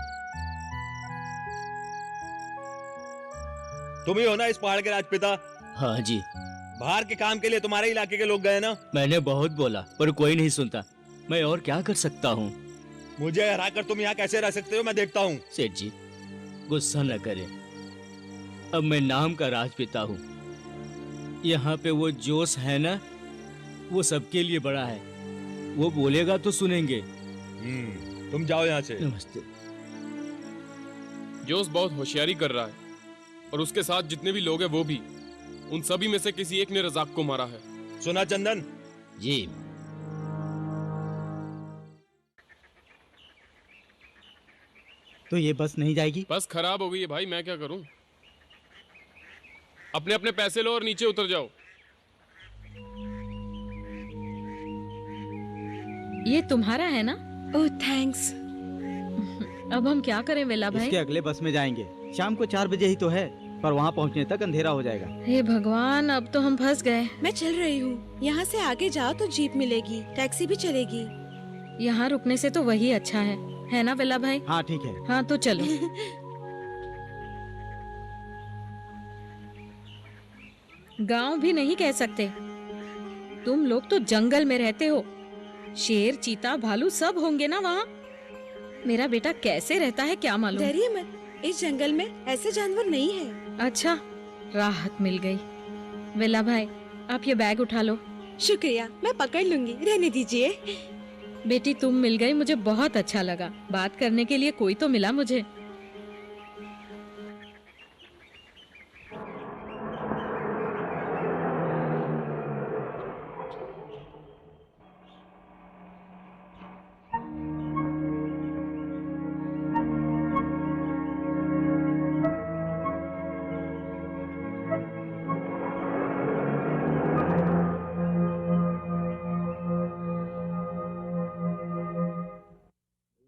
तुम ही हो ना इस पहाड़ के राजपिता? हाँ जी, बाहर के काम के लिए तुम्हारे इलाके के लोग गए ना? मैंने बहुत बोला पर कोई नहीं सुनता। मैं और क्या कर सकता हूँ? मुझे हराकर तुम यहाँ कैसे रह सकते हो, मैं देखता हूँ। सेठ जी, गुस्सा न करें। अब मैं नाम का राजपिता हूँ। यहाँ पे वो जोश है ना, वो सबके लिए बड़ा है। वो बोलेगा तो सुनेंगे। तुम जाओ यहाँ से। नमस्ते। जोश बहुत होशियारी कर रहा है और उसके साथ जितने भी लोग हैं वो भी। उन सभी में से किसी एक ने रजाक को मारा है। सुना चंदन? जी। तो ये बस नहीं जाएगी? बस खराब हो गई है भाई, मैं क्या करूं? अपने अपने पैसे लो और नीचे उतर जाओ। ये तुम्हारा है ना? ओह थैंक्स। अब हम क्या करें वेला भाई? इसके अगले बस में जाएंगे। शाम को 4 बजे ही तो है, पर वहाँ पहुँचने तक अंधेरा हो जाएगा। हे भगवान, अब तो हम फंस गए। मैं चल रही हूँ। यहाँ से आगे जाओ तो जीप मिलेगी, टैक्सी भी चलेगी। यहाँ रुकने से तो वही अच्छा है ना वेला भाई? हाँ ठीक है। हाँ तो चलो। गांव भी नहीं कह सकते। तुम लोग तो जंगल में रहते हो। शेर, चीता, भालू सब होंगे ना वहाँ। मेरा बेटा कैसे रहता है क्या मालूम। डरिए मत, इस जंगल में ऐसे जानवर नहीं है। अच्छा, राहत मिल गई। वेला भाई, आप ये बैग उठा लो। शुक्रिया, मैं पकड़ लूंगी, रहने दीजिए। बेटी तुम मिल गई, मुझे बहुत अच्छा लगा। बात करने के लिए कोई तो मिला मुझे।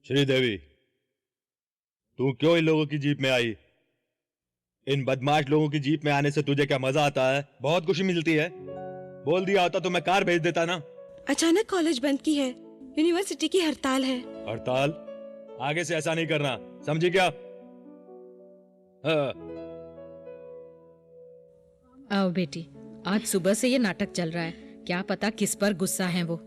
श्रीदेवी, तू क्यों इन लोगों की जीप में आई? इन बदमाश लोगों की जीप में आने से तुझे क्या मजा आता है? बहुत खुशी मिलती है। बोल दिया होता तो मैं कार भेज देता ना। अचानक कॉलेज बंद की है, यूनिवर्सिटी की हड़ताल है। हड़ताल? आगे से ऐसा नहीं करना, समझी क्या? हाँ। आओ बेटी, आज सुबह से ये नाटक चल रहा है। क्या पता किस पर गुस्सा है वो।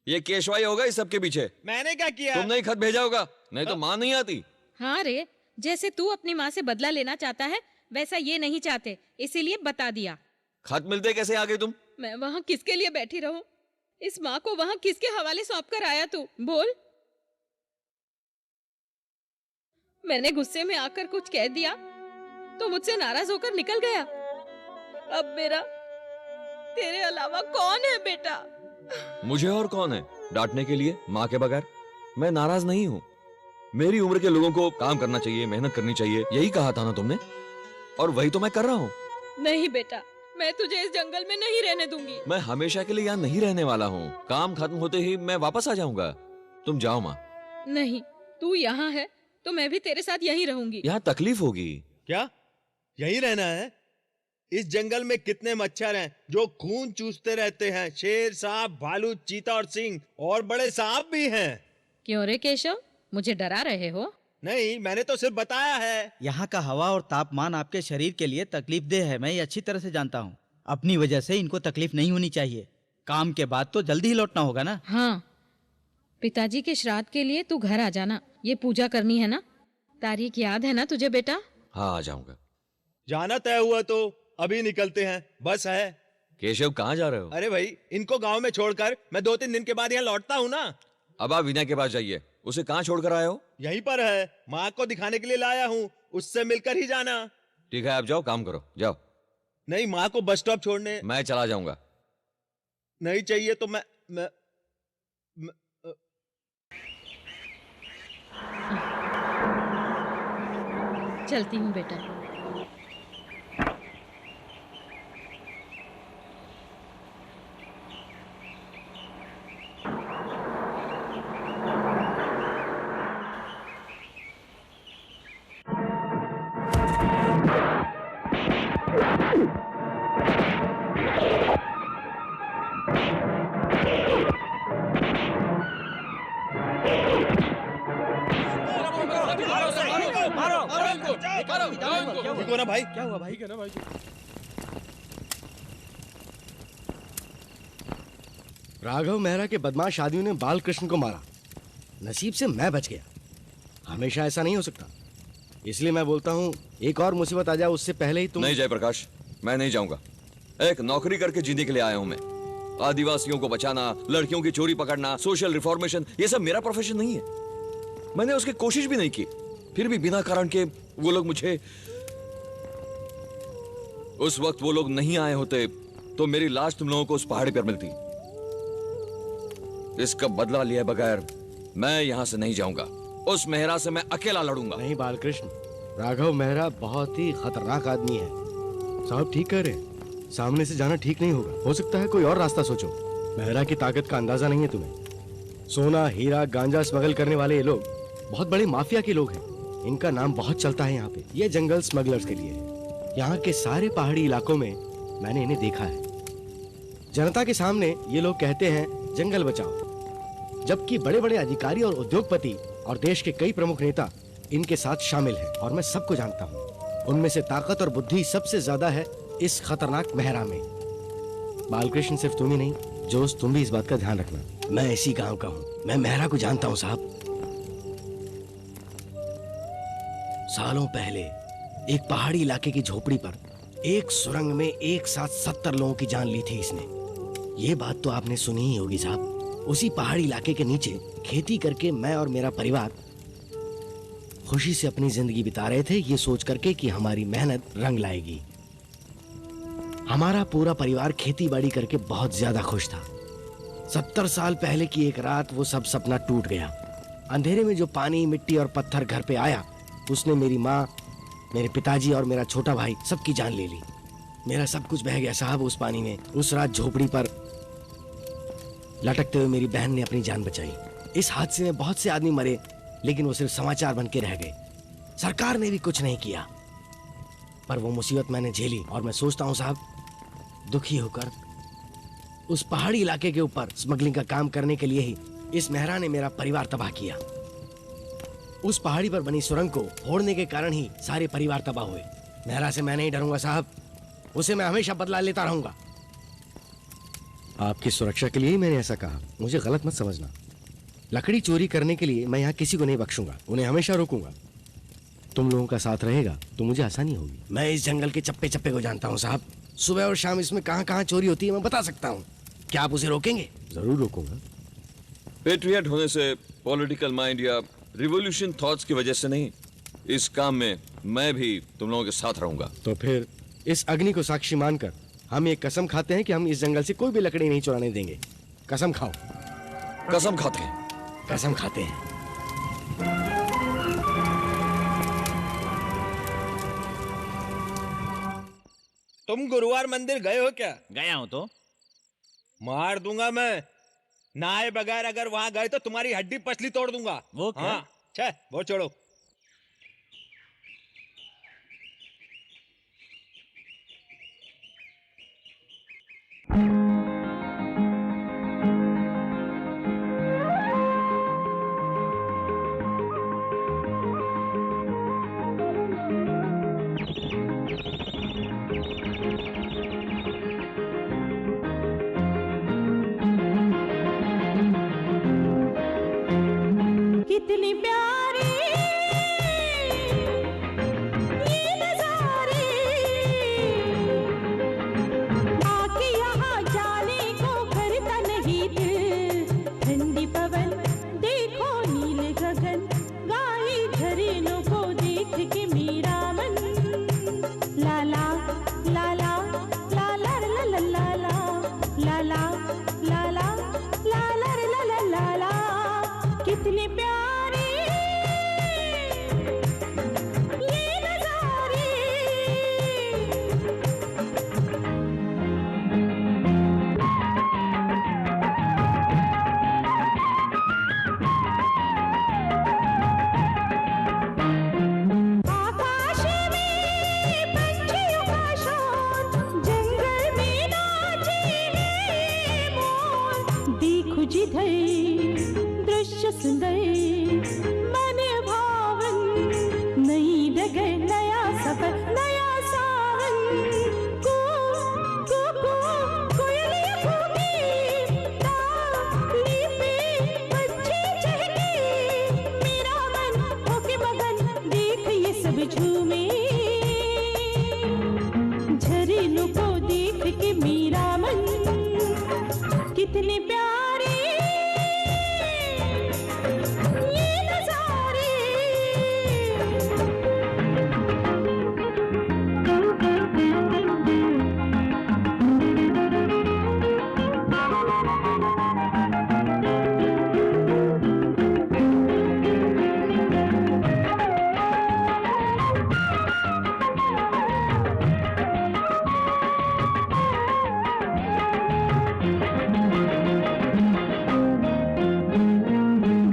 ये केशवाई होगा इस सबके पीछे। मैंने क्या किया? तुमने ही खत भेजा होगा, नहीं तो मां नहीं आती। हाँ रे, जैसे तू अपनी माँ से बदला लेना चाहता है वैसा ये नहीं चाहते, इसीलिए बता दिया। खत मिलते कैसे आ गई तुम? मैं वहाँ किसके लिए बैठी रहूं? इस माँ को वहाँ किसके हवाले सौंप कर आया तू? बोल। मैंने गुस्से में आकर कुछ कह दिया तो मुझसे नाराज होकर निकल गया। अब मेरा तेरे अलावा कौन है बेटा? मुझे और कौन है डांटने के लिए माँ के बगैर? मैं नाराज नहीं हूँ। मेरी उम्र के लोगों को काम करना चाहिए, मेहनत करनी चाहिए, यही कहा था ना तुमने, और वही तो मैं कर रहा हूँ। नहीं बेटा, मैं तुझे इस जंगल में नहीं रहने दूंगी। मैं हमेशा के लिए यहाँ नहीं रहने वाला हूँ। काम खत्म होते ही मैं वापस आ जाऊंगा। तुम जाओ माँ। नहीं, तू यहाँ है तो मैं भी तेरे साथ यहीं रहूंगी। यहाँ तकलीफ होगी। क्या यही रहना है? इस जंगल में कितने मच्छर हैं जो खून चूसते रहते हैं। शेर, सांप, भालू, चीता और सिंह, और बड़े सांप भी हैं। क्यों रे केशव, मुझे डरा रहे हो? नहीं, मैंने तो सिर्फ बताया है। यहाँ का हवा और तापमान आपके शरीर के लिए तकलीफ देह है, मैं ये अच्छी तरह से जानता हूँ। अपनी वजह से इनको तकलीफ नहीं होनी चाहिए। काम के बाद तो जल्दी ही लौटना होगा ना। हाँ, पिताजी के श्राद्ध के लिए तू घर आ जाना, ये पूजा करनी है ना। तारीख याद है ना तुझे बेटा? हाँ, आ जाऊंगा। जाना तय हुआ तो अभी निकलते हैं, बस है। केशव, कहाँ जा रहे हो? अरे भाई, इनको गांव में छोड़कर मैं 2-3 दिन के बाद यहाँ लौटता हूँ ना। अब आप विनय के पास जाइए। उसे कहाँ छोड़कर आए हो? यहीं पर है, माँ को दिखाने के लिए लाया हूँ, उससे मिलकर ही जाना। ठीक है, आप जाओ, काम करो, जाओ। नहीं, माँ को बस स्टॉप छोड़ने। मैं चला जाऊंगा। नहीं चाहिए तो मैं चलती हूँ बेटा। ठीक हो ना भाई? क्या हुआ भाई? राघव मेहरा के बदमाश आदमियों ने बालकृष्ण को मारा। नसीब से मैं बच गया। हमेशा ऐसा नहीं हो सकता, इसलिए मैं बोलता हूँ एक और मुसीबत आ जाए उससे पहले ही तुम। नहीं जयप्रकाश, मैं नहीं जाऊंगा। एक नौकरी करके जीने के लिए आया हूं मैं। आदिवासियों को बचाना, लड़कियों की चोरी पकड़ना, सोशल रिफॉर्मेशन, ये सब मेरा प्रोफेशन नहीं है। मैंने उसकी कोशिश भी नहीं की, फिर भी बिना कारण के वो लोग मुझे। उस वक्त वो लोग नहीं आए होते तो मेरी लाश तुम लोगों को उस पहाड़ी पर मिलती। इसका बदला लिए बगैर मैं यहां से नहीं जाऊंगा। उस मेहरा से मैं अकेला लड़ूंगा। नहीं बालकृष्ण, राघव मेहरा बहुत ही खतरनाक आदमी है। साहब ठीक कह रहे हैं, सामने से जाना ठीक नहीं होगा। हो सकता है कोई और रास्ता सोचो। मेहरा की ताकत का अंदाजा नहीं है तुम्हें। सोना, हीरा, गांजा स्मगल करने वाले ये लोग बहुत बड़े माफिया के लोग हैं। इनका नाम बहुत चलता है यहाँ पे। ये जंगल स्मगलर्स के लिए है। यहाँ के सारे पहाड़ी इलाकों में मैंने इन्हें देखा है। जनता के सामने ये लोग कहते हैं जंगल बचाओ, जबकि बड़े बड़े अधिकारी और उद्योगपति और देश के कई प्रमुख नेता इनके साथ शामिल हैं। और मैं सबको जानता हूँ। उनमें से ताकत और बुद्धि सबसे ज्यादा है इस खतरनाक मेहरा में। बालकृष्ण, सिर्फ तुम ही नहीं, जोश, तुम भी इस बात का ध्यान रखना। मैं इसी गांव का हूँ, मैं मेहरा को जानता हूँ साहब। सालों पहले एक पहाड़ी इलाके की झोपड़ी पर एक सुरंग में एक साथ 70 लोगों की जान ली थी इसने। ये बात तो आपने सुनी ही होगी साहब। उसी पहाड़ी इलाके के नीचे खेती करके मैं और मेरा परिवार खुशी से अपनी जिंदगी बिता रहे थे, ये सोच करके कि हमारी मेहनत रंग लाएगी। हमारा पूरा परिवार खेती बाड़ी करके बहुत ज्यादा खुश था। 70 साल पहले की एक रात वो सब सपना टूट गया। अंधेरे में जो पानी, मिट्टी और पत्थर घर पे आया, उसने मेरी माँ, मेरे पिताजी और मेरा छोटा भाई सबकी जान ले ली। मेरा सब कुछ बह गया साहब उस पानी में। उस रात झोपड़ी पर लटकते हुए मेरी बहन ने अपनी जान बचाई। इस हादसे में बहुत से आदमी मरे, लेकिन वो सिर्फ समाचार बन के रह गए। सरकार ने भी कुछ नहीं किया। पर वो मुसीबत मैंने झेली और मैं सोचता हूँ साहब, दुखी होकर उस पहाड़ी इलाके के ऊपर स्मगलिंग का काम करने के लिए ही इस मेहरा ने मेरा परिवार तबाह किया। उस पहाड़ी पर बनी सुरंग को फोड़ने के कारण ही सारे परिवार तबाह हुए। मेहरा से मैं नहीं डरूंगा साहब, उसे मैं हमेशा बदला लेता रहूंगा। आपकी सुरक्षा के लिए ही मैंने ऐसा कहा, मुझे गलत मत समझना। लकड़ी चोरी करने के लिए मैं यहाँ किसी को नहीं बख्शूंगा, उन्हें हमेशा रोकूंगा। तुम लोगों का साथ रहेगा तो मुझे आसानी होगी। मैं इस जंगल के चप्पे चप्पे को जानता हूँ साहब। सुबह और शाम इसमें कहाँ कहाँ चोरी होती है मैं बता सकता हूँ। क्या आप उसे रोकेंगे? जरूर रोकूंगा। पेट्रियट होने से, पॉलिटिकल माइंड या रिवॉल्यूशन थॉट्स की वजह से नहीं, इस काम में मैं भी तुम लोगों के साथ रहूंगा। तो फिर इस अग्नि को साक्षी मानकर हम एक कसम खाते हैं कि हम इस जंगल से कोई भी लकड़ी नहीं चुराने देंगे। कसम खाओ। कसम खाते हैं। कसम खाते हैं। तुम गुरुवार मंदिर गए हो क्या? गया हूँ तो। मार दूंगा मैं। नहाए बगैर अगर वहां गए तो तुम्हारी हड्डी पसली तोड़ दूंगा। वो क्या? हाँ, छे, वो छोड़ो। कितनी प्यारी ये नजारे, आके यहाँ जाने को करता नहीं दिल। ठंडी पवन देखो नील गगन, गाए झरनों को देख के मेरा मन। लाला लाला लाला ला ला ला ला ला ला ला ला ला ला ला ला। कितने प्यारे ये नजारे। आकाश में पंछियों का शोर, जंगल में नाचे हैं मोर। देखो जिधर दृश्य सुंदर, मन भावन, नई डगर, नया सफर, नया सावन। को को को कोयलियां कूके, ताली पे बच्चे चहके। मेरा मन होके मगन, देख ये सब झूमे। झरनों को देख के मेरा मन। कितने प्यारे ये नजारे।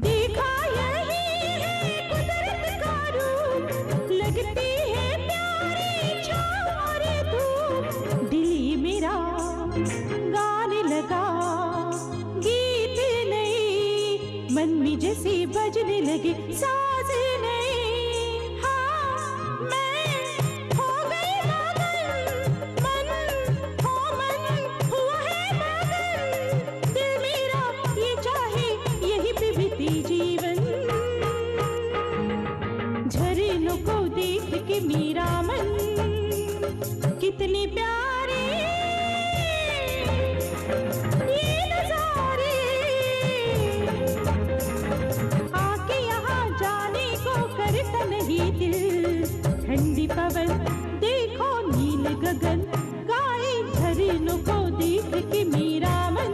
देखा यही है कुदरत का रूप, लगती है प्यारी छाँव और धूप। दिल ये मेरा गाने लगा गीत नए, मन में जैसे बजने लगे साज नए। हाँ, मैं हो गई मगन, मन हो मन हुआ है मगन। दिल मेरा ये चाहे यही पे बीते जीवन। झरनों को देख के मेरा मन। कितने प्यारे ये नजारे, आके यहाँ जाने को करता नहीं दिल। ठंडी पवन देखो नील गगन, गाए झरनों को देख के मेरा मन।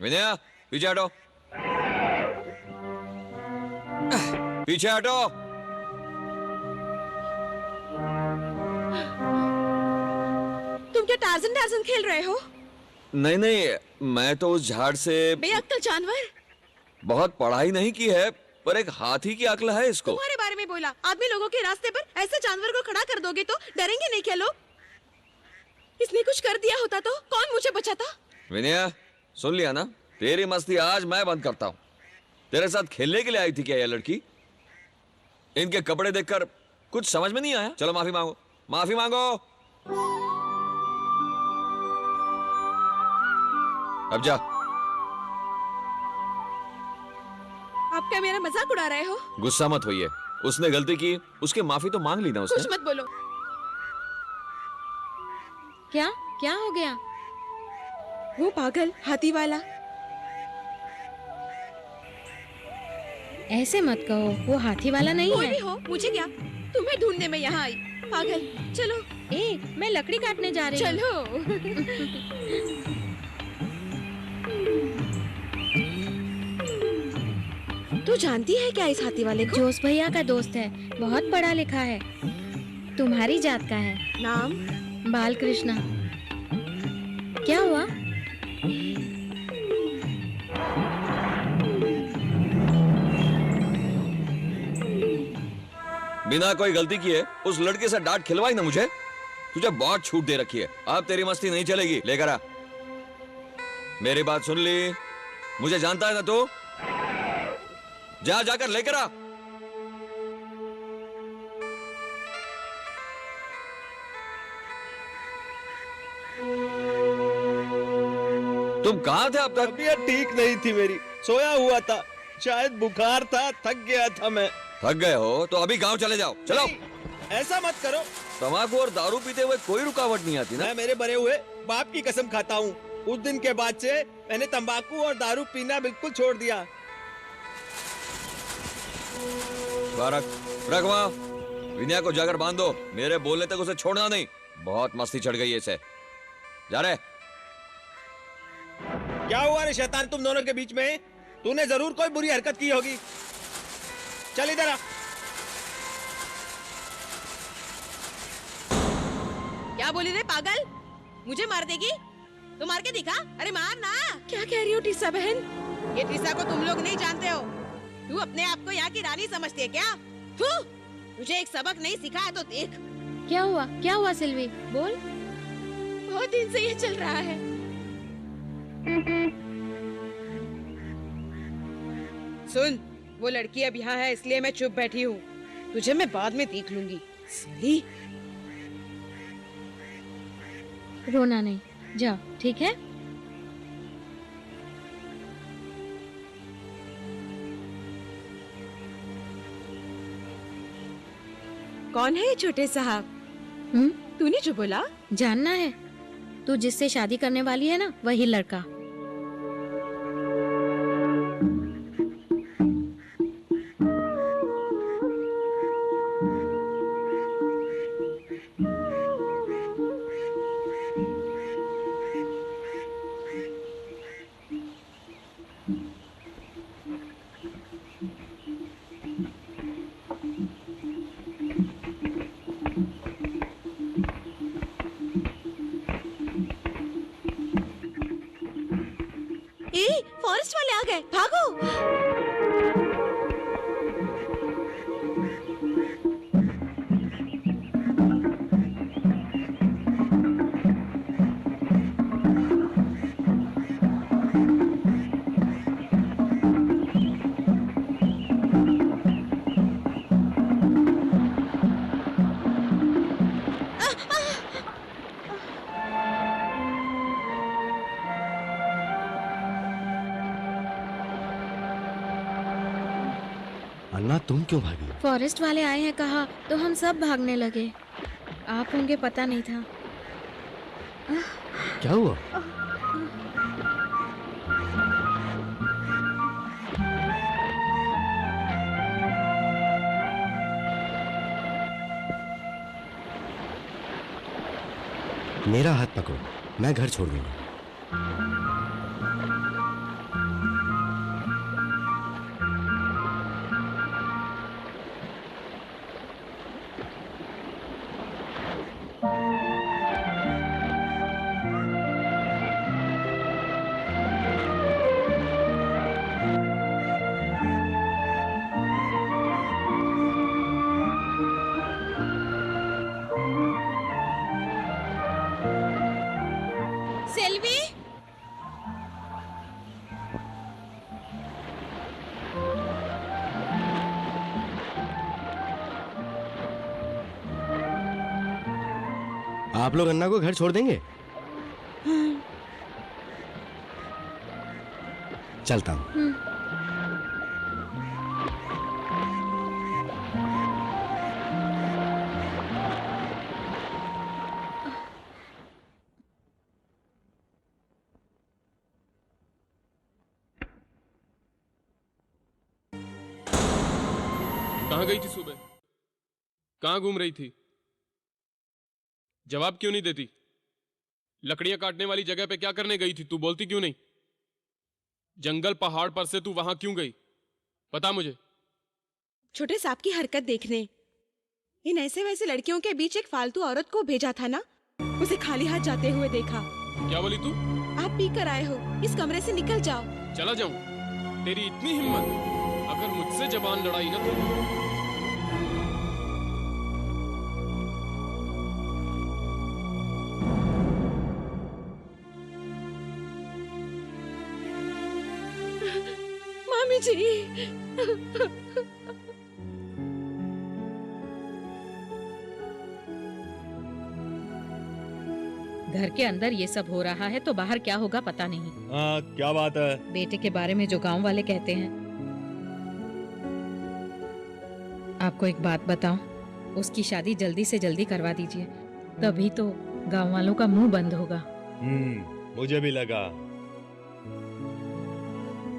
विनया, पीछे हटो। पीछे हटो। तुम क्या टार्जन टार्जन खेल रहे हो? नहीं नहीं, मैं तो उस झाड़ से बेअक्ल जानवर। बहुत पढ़ाई नहीं की है, पर एक हाथी की अक्ल है इसको। तुम्हारे बारे में बोला। आदमी लोगों के रास्ते पर ऐसे जानवर को खड़ा कर दोगे तो डरेंगे नहीं क्या लोग? इसने कुछ कर दिया होता तो कौन मुझे बचाता? विनय, सुन लिया ना? तेरी मस्ती आज मैं बंद करता हूँ। तेरे साथ खेलने के लिए आई थी क्या ये लड़की? इनके कपड़े देखकर कुछ समझ में नहीं आया। चलो माफी मांगो, माफी मांगो। अब जा। आप क्या मेरा मजाक उड़ा रहे हो? गुस्सा मत होइए, उसने गलती की, उसकी माफी तो मांग ली ना उसने। कुछ मत बोलो। क्या क्या हो गया? वो पागल हाथी वाला। ऐसे मत कहो, वो हाथी वाला नहीं कोई है। भी हो, मुझे क्या? तुम्हें ढूंढने में यहाँ आई। पागल, चलो। ए, मैं लकड़ी काटने जा रही हूँ। चलो। तू जानती है क्या इस हाथी वाले को? जोश भैया का दोस्त है, बहुत पढ़ा लिखा है, तुम्हारी जात का है। नाम? बालकृष्णा। क्या हुआ? बिना कोई गलती किए उस लड़के से डांट खिलवाई ना मुझे। तुझे बहुत छूट दे रखी है, अब तेरी मस्ती नहीं चलेगी। लेकर आ। मेरी बात सुन ली? मुझे जानता है ना तू? जा जाकर लेकर आ। तुम कहां थे अब तक? तबीयत ठीक नहीं थी मेरी, सोया हुआ था, शायद बुखार था, थक गया था मैं। थक गए हो तो अभी गांव चले जाओ। चलो। ऐसा मत करो। तंबाकू और दारू पीते हुए कोई रुकावट नहीं आती ना? मैं मेरे बड़े हुए बाप की कसम खाता हूँ, उस दिन के बाद से मैंने तंबाकू और दारू पीना बिल्कुल छोड़ दिया। रख वहाँ। विनया को जाकर बांध दो, मेरे बोलने तक उसे छोड़ना नहीं। बहुत मस्ती चढ़ गई है इसे। जा रहे। क्या हुआ रे शैतान तुम दोनों के बीच में? तूने जरूर कोई बुरी हरकत की होगी। चल इधर आ। क्या बोली रे पागल? मुझे मार देगी? तो मार के दिखा। अरे मार ना। क्या कह रही हो टीसा बहन? ये टीसा को तुम लोग नहीं जानते हो। तू अपने आप को यहाँ की रानी समझती है क्या? तू मुझे एक सबक नहीं सिखाया तो देख। क्या हुआ? क्या हुआ सिल्वी? बोल। बहुत दिन से ये चल रहा है। सुन, वो लड़की अब यहाँ है इसलिए मैं चुप बैठी हूँ। तुझे मैं बाद में देख लूंगी। साली। रोना नहीं, जाओ, ठीक है? कौन है ये छोटे साहब? तूने जो बोला? जानना है? तू जिससे शादी करने वाली है ना, वही लड़का। फॉरेस्ट वाले आ गए, भागो। अन्ना, तुम क्यों भागी? फॉरेस्ट वाले आए हैं कहा तो हम सब भागने लगे। आप होंगे पता नहीं था। क्या हुआ? मेरा हाथ पकड़ो, मैं घर छोड़ दूंगा। आप लोग अन्ना को घर छोड़ देंगे? चलता हूँ। कहाँ गई थी सुबह? कहाँ घूम रही थी? जवाब क्यों नहीं देती? लकड़ियां काटने वाली जगह पे क्या करने गई थी? तू बोलती क्यों नहीं? जंगल पहाड़ पर से तू वहां क्यों गई? बता मुझे। छोटे सांप की हरकत देखने इन ऐसे वैसे लड़कियों के बीच एक फालतू औरत को भेजा था ना, उसे खाली हाथ जाते हुए देखा। क्या बोली तू? आप पी कर आए हो, इस कमरे से निकल जाओ। चला जाऊं? तेरी इतनी हिम्मत? अगर मुझसे जबान लड़ाई ना तो मामी जी। घर के अंदर ये सब हो रहा है तो बाहर क्या होगा पता नहीं। हाँ, क्या बात है? बेटे के बारे में जो गांव वाले कहते हैं। आपको एक बात बताऊं, उसकी शादी जल्दी से जल्दी करवा दीजिए, तभी तो गांव वालों का मुंह बंद होगा। मुझे भी लगा।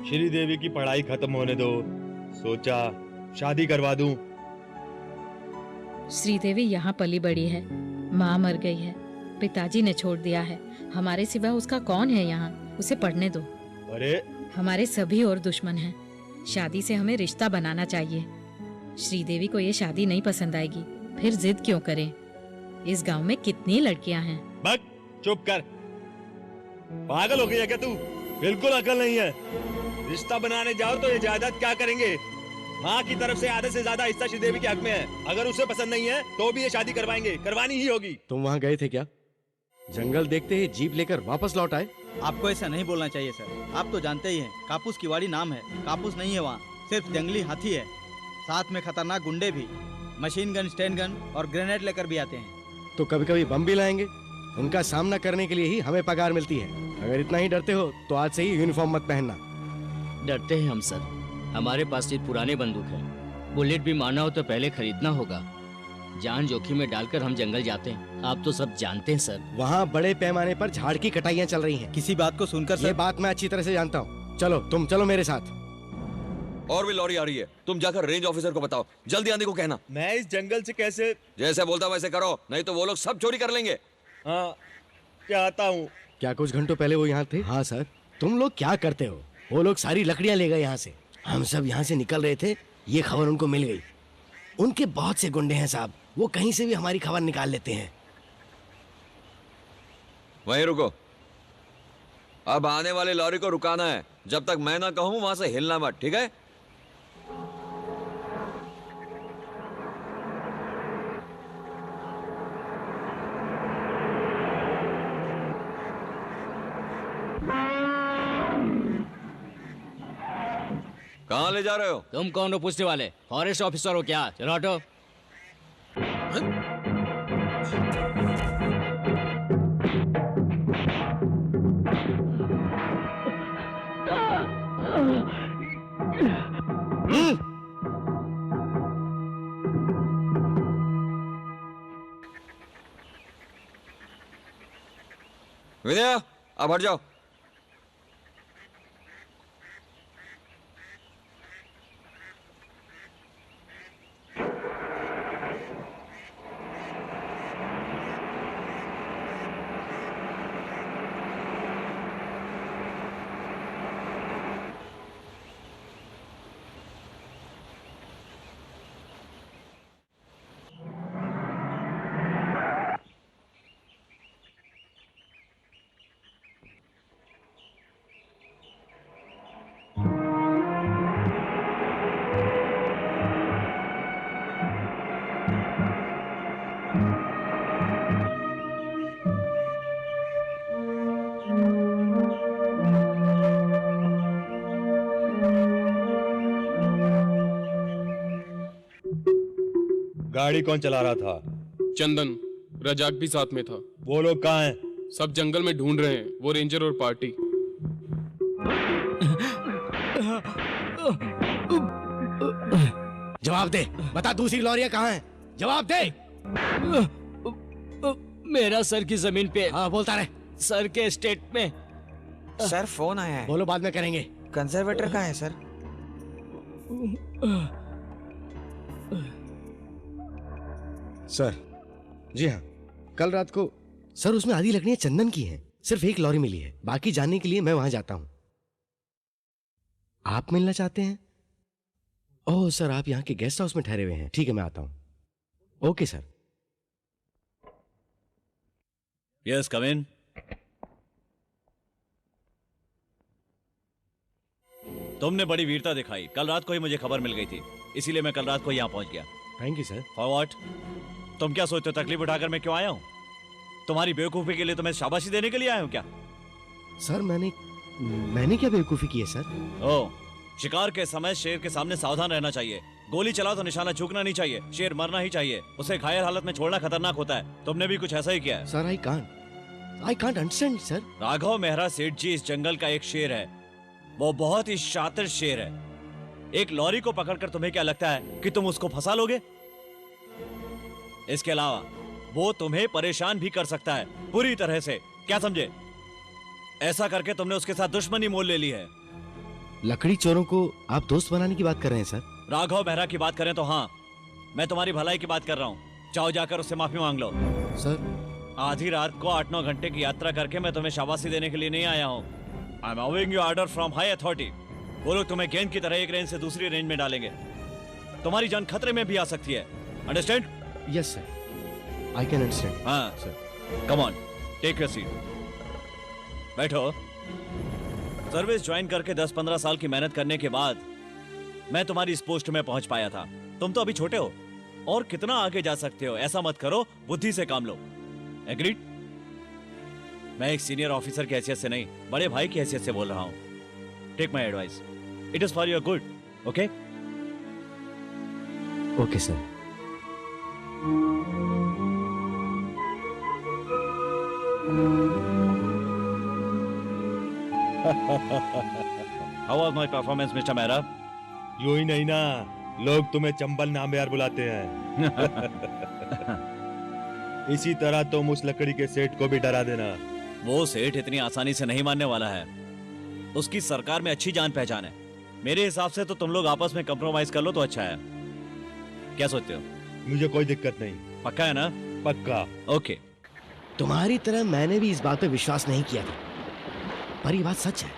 श्रीदेवी की पढ़ाई खत्म होने दो, सोचा शादी करवा दूं। श्रीदेवी यहाँ पली बड़ी है, माँ मर गई है, पिताजी ने छोड़ दिया है, हमारे सिवा उसका कौन है यहाँ? उसे पढ़ने दो। अरे हमारे सभी और दुश्मन हैं, शादी से हमें रिश्ता बनाना चाहिए। श्रीदेवी को ये शादी नहीं पसंद आएगी, फिर जिद क्यों करें? इस गांव में कितनी लड़कियां हैं। बक, चुप कर। पागल हो गई है क्या तू? बिल्कुल अकल नहीं है। रिश्ता बनाने जाओ तो ये जायदाद क्या करेंगे? माँ की तरफ से आधे से ज्यादा हिस्सा श्रीदेवी के हक में है। अगर उसे पसंद नहीं है तो भी ये शादी करवाएंगे, करवानी ही होगी। तुम वहाँ गए थे क्या? जंगल देखते ही जीप लेकर वापस लौट आए? आपको ऐसा नहीं बोलना चाहिए सर। आप तो जानते ही हैं, कापूस की वाड़ी नाम है, कापूस नहीं है वहाँ, सिर्फ जंगली हाथी है। साथ में खतरनाक गुंडे भी, मशीन गन, स्टैंड गन और ग्रेनेड लेकर भी आते हैं। तो कभी कभी बम भी लाएंगे। उनका सामना करने के लिए ही हमें पगार मिलती है। अगर इतना ही डरते हो तो आज से ही यूनिफॉर्म मत पहनना। डरते हैं हम सर, हमारे पास ये पुराने बंदूक है। बुलेट भी मारना हो तो पहले खरीदना होगा। जान जोखिम में डालकर हम जंगल जाते हैं, आप तो सब जानते हैं सर। वहाँ बड़े पैमाने पर झाड़ की कटाइयाँ चल रही हैं। किसी बात को सुनकर ये सर, बात मैं अच्छी तरह से जानता हूँ। चलो तुम चलो मेरे साथ। और भी लॉरी आ रही है, तुम जाकर रेंज ऑफिसर को बताओ, जल्दी आने को कहना। मैं इस जंगल से कैसे? जैसे बोलता वैसे करो, नहीं तो वो लोग सब चोरी कर लेंगे। हाँ, क्या आता हूँ। क्या कुछ घंटों पहले वो यहाँ थे? हाँ सर। तुम लोग क्या करते हो? वो लोग सारी लकड़ियाँ ले गए यहाँ से। हम सब यहाँ से निकल रहे थे, ये खबर उनको मिल गई। उनके बहुत से गुंडे हैं साहब, वो कहीं से भी हमारी खबर निकाल लेते हैं। वहीं रुको, अब आने वाले लॉरी को रुकाना है। जब तक मैं ना कहूं वहां से हिलना मत, ठीक है? कहाँ ले जा रहे हो? तुम कौन हो पूछने वाले? फॉरेस्ट ऑफिसर हो क्या? चलो हटो। विनय, अब हट जाओ। गाड़ी कौन चला रहा था? चंदन, रजाक भी साथ में था। वो लोग कहाँ हैं? सब जंगल में ढूंढ रहे हैं, वो रेंजर और पार्टी। जवाब दे, बता दूसरी लॉरियां कहाँ हैं? जवाब दे। मेरा सर की जमीन पे, हाँ बोलता रहे। सर के स्टेट में। सर फोन आया है। बोलो, बाद में करेंगे। कंजर्वेटर कहाँ है सर? सर जी हाँ, कल रात को। सर उसमें आधी लकड़ियां चंदन की हैं, सिर्फ एक लॉरी मिली है। बाकी जानने के लिए मैं वहां जाता हूं। आप मिलना चाहते हैं? ओह सर, आप यहाँ के गेस्ट हाउस में ठहरे हुए हैं। ठीक है, मैं आता हूं। Okay sir. यस, कम इन। तुमने बड़ी वीरता दिखाई। कल रात को ही मुझे खबर मिल गई थी, इसीलिए मैं कल रात को यहाँ पहुंच गया। Thank you sir. For what? तुम क्या सोचते हो तकलीफ उठाकर मैं क्यों आया हूँ? तुम्हारी बेवकूफी के लिए तुम्हें शाबाशी देने के लिए आया हूँ क्या? सर मैंने क्या बेवकूफी की है सर? ओह, शिकार के समय शेर के सामने सावधान रहना चाहिए। गोली चलाओ तो निशाना चूकना नहीं चाहिए। शेर मरना ही चाहिए, उसे घायल हालत में छोड़ना खतरनाक होता है। तुमने भी कुछ ऐसा ही किया है। Sir I can't understand sir. Raghav Mehra सेठ जी इस जंगल का एक शेर है। वो बहुत ही शातिर शेर है। एक लॉरी को पकड़कर तुम्हें क्या लगता है कि तुम उसको फंसा लोगे? इसके अलावा वो तुम्हें परेशान भी कर सकता है पूरी तरह से, क्या समझे? ऐसा करके तुमने उसके साथ दुश्मनी मोल ले ली है। लकड़ी चोरों को आप दोस्त बनाने की बात कर रहे हैं सर? राघव मेहरा की बात करें तो हाँ, मैं तुम्हारी भलाई की बात कर रहा हूँ। जाओ जाकर उससे माफी मांग लो। सर आधी रात को 8-9 घंटे की यात्रा करके मैं तुम्हें शाबाशी देने के लिए नहीं आया हूँ। I am obeying your order from high authority. वो लोग तुम्हें गेंद की तरह एक रेंज से दूसरी रेंज में डालेंगे। तुम्हारी जान खतरे में भी आ सकती है। Understand? Yes sir, I can understand. हाँ sir. Come on, take your seat, बैठो। सर्विस ज्वाइन करके 10-15 साल की मेहनत करने के बाद मैं तुम्हारी इस पोस्ट में पहुंच पाया था। तुम तो अभी छोटे हो और कितना आगे जा सकते हो। ऐसा मत करो, बुद्धि से काम लो। एग्रीड? मैं एक सीनियर ऑफिसर की हैसियत से नहीं, बड़े भाई की हैसियत से बोल रहा हूं। Take my advice, it is for your good. Okay okay sir. How was my performance mister Mehra? यूं ही नहीं ना, लोग तुम्हें चंबल नाम यार बुलाते हैं। इसी तरह तुम उस लकड़ी के सेठ को भी डरा देना। वो सेठ इतनी आसानी से नहीं मानने वाला है। उसकी सरकार में अच्छी जान पहचान है। मेरे हिसाब से तो तुम लोग आपस में कंप्रोमाइज कर लो तो अच्छा है। क्या सोचते हो? मुझे कोई दिक्कत नहीं। पक्का है ना? पक्का। ओके। तुम्हारी तरह मैंने भी इस बात पे विश्वास नहीं किया था, पर ये बात सच है।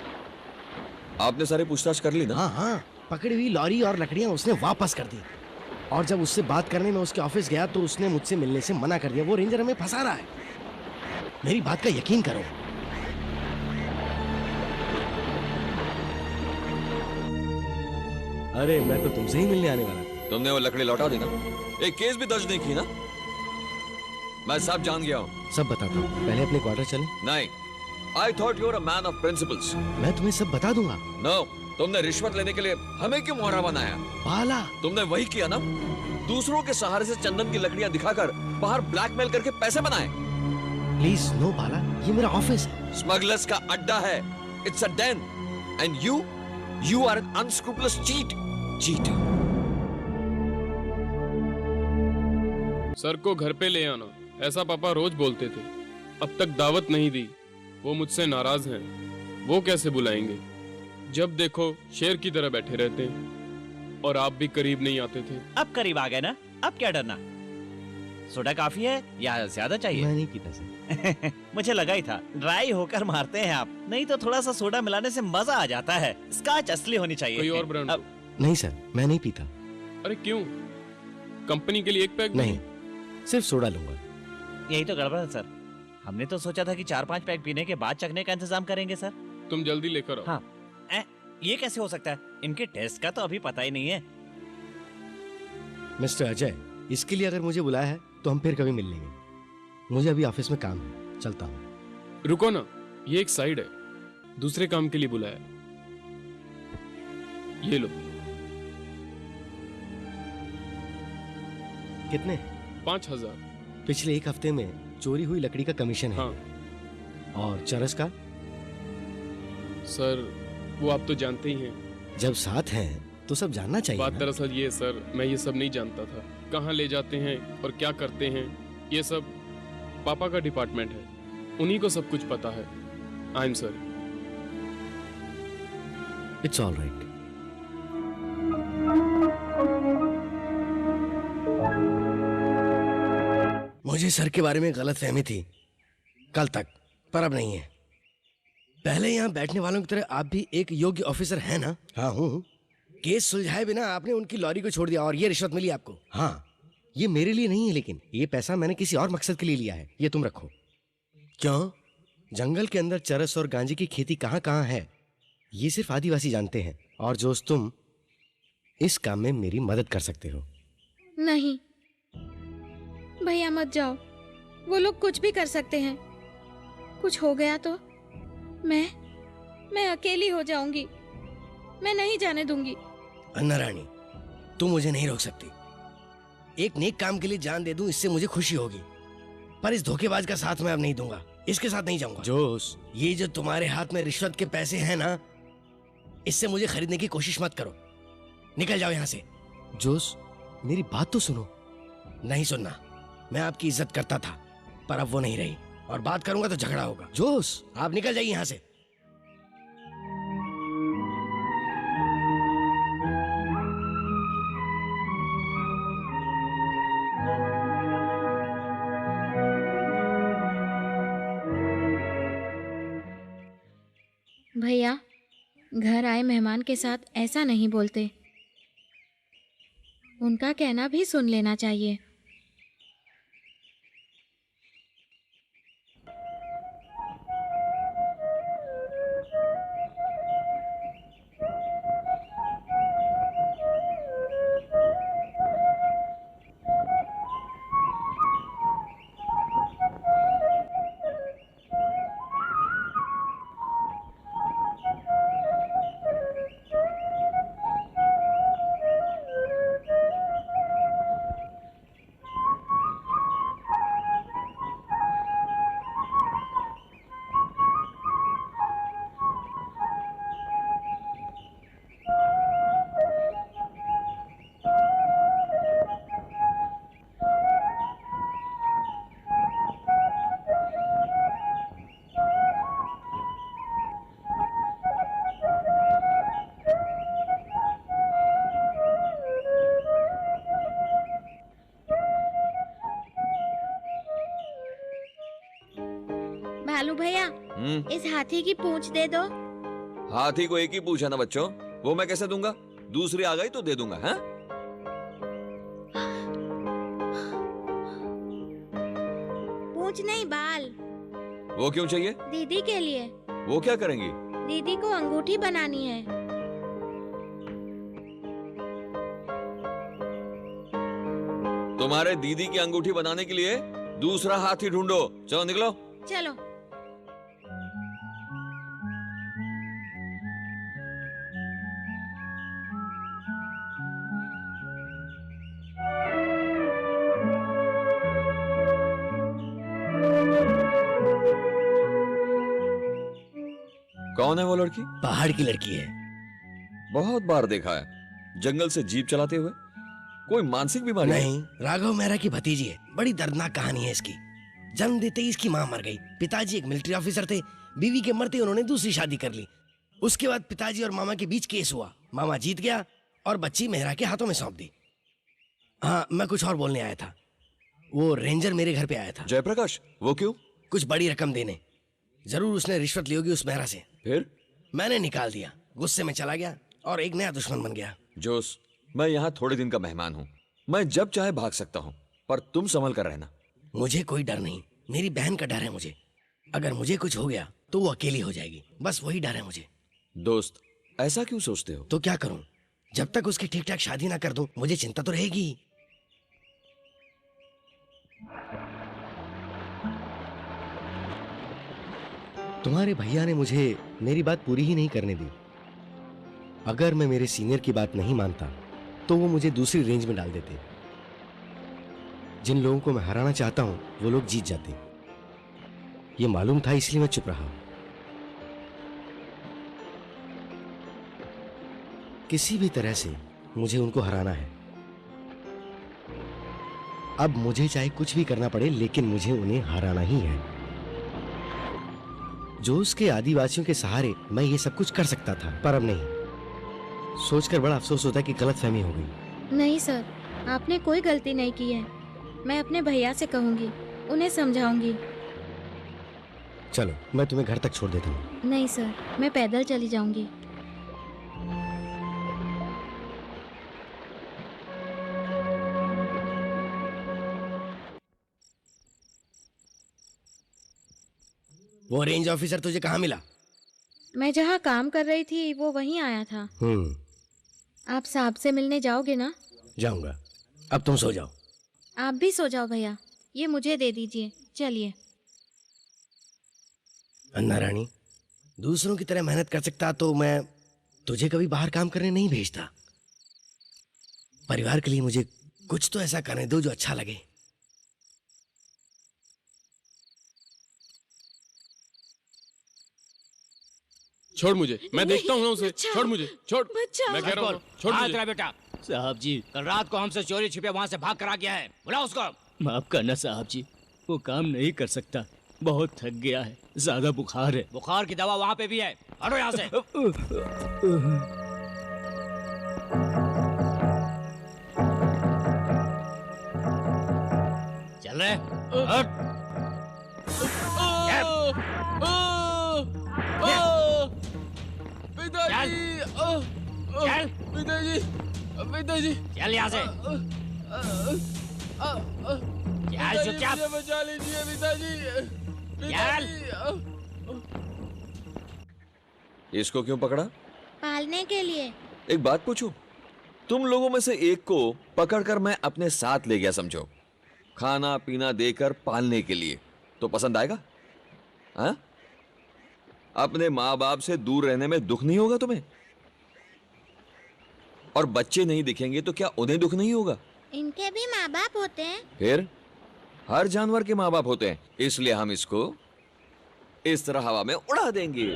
आपने सारी पूछताछ कर ली ना? हाँ हाँ, पकड़ी हुई लॉरी और लकड़ियां उसने वापस कर दी। और जब उससे बात करने में उसके ऑफिस गया तो उसने मुझसे मिलने से मना कर दिया। वो रेंजर हमें फंसा रहा है। मेरी बात का यकीन करो। अरे मैं तो तुमसे ही मिलने आने वाला था। तुमने वो लकड़ी लौटा दी ना? एक केस भी दर्ज नहीं की ना? मैं सब जान गया हूँ। सब बताता हूँ, पहले अपने क्वार्टर चलें। नहीं, I thought you were a man of principles. मैं तुम्हें सब बता दूंगा। No, तुमने रिश्वत लेने के लिए हमें क्यों मोहरा बनाया? बाला, तुमने वही किया ना? दूसरों के सहारे से चंदन की लकड़ियां दिखाकर बाहर ब्लैकमेल करके पैसे बनाए। प्लीज नो बाला, ये मेरा ऑफिस है। स्मगलर्स का अड्डा है। It's a den. And you are an unscrupulous cheat. Sir को घर पे ले आना, ऐसा पापा रोज बोलते थे। अब तक दावत नहीं दी, वो मुझसे नाराज हैं। वो कैसे बुलाएंगे? जब देखो शेर की तरह बैठे रहते हैं। और आप भी करीब नहीं आते थे। अब करीब आ गए ना, अब क्या डरना? सोडा काफी है या ज्यादा चाहिए? मैं नहीं पीता सर। मुझे लगा ही था, ड्राई होकर मारते हैं आप। नहीं तो थोड़ा सा सोडा मिलाने से मजा आ जाता है। स्कॉच असली होनी चाहिए। कोई और ब्रांड? नहीं सर, मैं नहीं पीता। अरे क्यों? कंपनी के लिए एक पैक नहीं, सिर्फ सोडा लूंगा। यही तो गड़बड़ है सर। हमने तो सोचा था कि 4-5 पैक पीने के बाद चखने का इंतजाम करेंगे सर। तुम जल्दी लेकर आओ। हाँ, ये कैसे हो सकता है? इनके टेस्ट का तो अभी पता ही नहीं है। मिस्टर अजय, इसके लिए अगर मुझे बुलाया है तो हम फिर कभी मिल लेंगे। मुझे अभी ऑफिस में काम है, चलता हूँ। रुको ना, ये एक साइड है, दूसरे काम के लिए बुलाया। ये लो। कितने? 5000। पिछले एक हफ्ते में चोरी हुई लकड़ी का कमीशन है। हाँ और चरस का? सर, वो आप तो जानते ही हैं। जब साथ हैं तो सब जानना चाहिए बात ना? दरअसल ये सर, मैं ये सब नहीं जानता था। कहाँ ले जाते हैं और क्या करते हैं, ये सब पापा का डिपार्टमेंट है, उन्हीं को सब कुछ पता है। I am sorry. It's all right. मुझे सर के बारे में गलत फहमी थी कल तक, पर अब नहीं है। पहले यहाँ बैठने वालों की तरह आप भी एक योग्य ऑफिसर हैं ना? हाँ हूँ। केस सुलझाए बिना आपने उनकी लॉरी को छोड़ दिया और ये रिश्वत मिली आपको। हाँ, ये मेरे लिए नहीं है, लेकिन ये पैसा मैंने किसी और मकसद के लिए लिया है। ये तुम रखो। क्यों? जंगल के अंदर चरस और गांजे की खेती कहाँ कहाँ है ये सिर्फ आदिवासी जानते हैं। और जो तुम इस काम में मेरी मदद कर सकते हो। नहीं भैया मत जाओ, वो लोग कुछ भी कर सकते हैं। कुछ हो गया तो मैं अकेली हो जाऊंगी। मैं नहीं जाने दूंगी। अन्ना रानी, तुम मुझे नहीं रोक सकती। एक नेक काम के लिए जान दे दूं इससे मुझे खुशी होगी, पर इस धोखेबाज का साथ मैं अब नहीं दूंगा। इसके साथ नहीं जाऊंगा। जोश, ये जो तुम्हारे हाथ में रिश्वत के पैसे हैं ना, इससे मुझे खरीदने की कोशिश मत करो। निकल जाओ यहाँ से। जोश, मेरी बात तो सुनो। नहीं सुनना। मैं आपकी इज्जत करता था, पर अब वो नहीं रही, और बात करूंगा तो झगड़ा होगा। जोश, आप निकल जाइए यहाँ से। भैया, घर आए मेहमान के साथ ऐसा नहीं बोलते। उनका कहना भी सुन लेना चाहिए। भालू भैया, इस हाथी की पूंछ दे दो। हाथी को एक ही पूछा ना बच्चों, वो मैं कैसे दूंगा? दूसरी आ गई तो दे दूंगा। हैं? पूंछ नहीं, बाल। वो क्यों चाहिए? दीदी के लिए। वो क्या करेंगी? दीदी को अंगूठी बनानी है। तुम्हारे दीदी की अंगूठी बनाने के लिए दूसरा हाथी ढूंढो। चलो निकलो। चलो। कौन है वो लड़की? पहाड़ की लड़की है। बहुत बार देखा है, जंगल से जीप चलाते हुए। कोई मानसिक बीमारी? नहीं, राघव मेहरा की भतीजी है। बड़ी दर्दनाक कहानी है इसकी। जन्म देते ही इसकी मां मर गई। पिताजी एक मिलिट्री ऑफिसर थे। बीवी के मरते उन्होंने दूसरी शादी कर ली। उसके बाद पिताजी और मामा के बीच केस हुआ। मामा जीत गया और बच्ची मेहरा के हाथों में सौंप दी। हाँ, मैं कुछ और बोलने आया था। वो रेंजर मेरे घर पे आया था। जयप्रकाश? वो क्यों? कुछ बड़ी रकम देने। जरूर उसने रिश्वत ली होगी उस मेहरा से। फिर? मैंने निकाल दिया। गुस्से में चला गया और एक नया दुश्मन बन गया। जोश, मैं यहाँ थोड़े दिन का मेहमान हूँ। मैं जब चाहे भाग सकता हूँ, पर तुम संभल कर रहना। मुझे कोई डर नहीं। मेरी बहन का डर है मुझे। अगर मुझे कुछ हो गया तो वो अकेली हो जाएगी, बस वही डर है मुझे। दोस्त, ऐसा क्यों सोचते हो? तो क्या करूं? जब तक उसकी ठीक ठाक शादी ना कर दूं, मुझे चिंता तो रहेगी। तुम्हारे भैया ने मुझे मेरी बात पूरी ही नहीं करने दी। अगर मैं मेरे सीनियर की बात नहीं मानता तो वो मुझे दूसरी रेंज में डाल देते। जिन लोगों को मैं हराना चाहता हूं वो लोग जीत जाते। ये मालूम था इसलिए मैं चुप रहा। किसी भी तरह से मुझे उनको हराना है। अब मुझे चाहे कुछ भी करना पड़े, लेकिन मुझे उन्हें हराना ही है। जोश के आदिवासियों के सहारे मैं ये सब कुछ कर सकता था, पर अब नहीं। सोचकर बड़ा अफसोस होता है कि गलतफहमी हो गई। नहीं सर, आपने कोई गलती नहीं की है। मैं अपने भैया से कहूंगी, उन्हें समझाऊंगी। चलो मैं तुम्हें घर तक छोड़ देता हूँ। नहीं सर, मैं पैदल चली जाऊंगी। वो रेंज ऑफिसर तुझे कहाँ मिला? मैं जहाँ काम कर रही थी वो वहीं आया था। आप साहब से मिलने जाओगे ना? जाऊंगा। अब तुम सो जाओ। आप भी सो जाओ भैया, ये मुझे दे दीजिए। चलिए। अन्ना रानी, दूसरों की तरह मेहनत कर सकता तो मैं तुझे कभी बाहर काम करने नहीं भेजता। परिवार के लिए मुझे कुछ तो ऐसा करने दो जो अच्छा लगे। छोड़ मुझे, मैं देखता हूँ ना उसे। छोड़ मुझे, छोड़। बच्चा। मैं कह रहा हूँ, छोड़ मुझे। तेरा बेटा साहब जी कल रात को हमसे चोरी छिपे वहाँ से भाग कर आ गया है। बुलाओ उसको। माफ करना साहब जी, वो काम नहीं कर सकता, बहुत थक गया है, ज्यादा बुखार है। बुखार की दवा वहाँ पे भी है, हटो यहाँ से। चल रहे हट। पिताजी, चल पिताजी, पिताजी, चल यहाँ से। चल चुपचाप। बचा लीजिए पिताजी, इसको क्यों पकड़ा? पालने के लिए। एक बात पूछूं? तुम लोगों में से एक को पकड़कर मैं अपने साथ ले गया समझो, खाना पीना देकर पालने के लिए, तो पसंद आएगा? हाँ? अपने माँ बाप से दूर रहने में दुख नहीं होगा तुम्हें? और बच्चे नहीं दिखेंगे तो क्या उन्हें दुख नहीं होगा? इनके भी माँ बाप होते हैं। फिर हर जानवर के माँ बाप होते हैं, इसलिए हम इसको इस तरह हवा में उड़ा देंगे।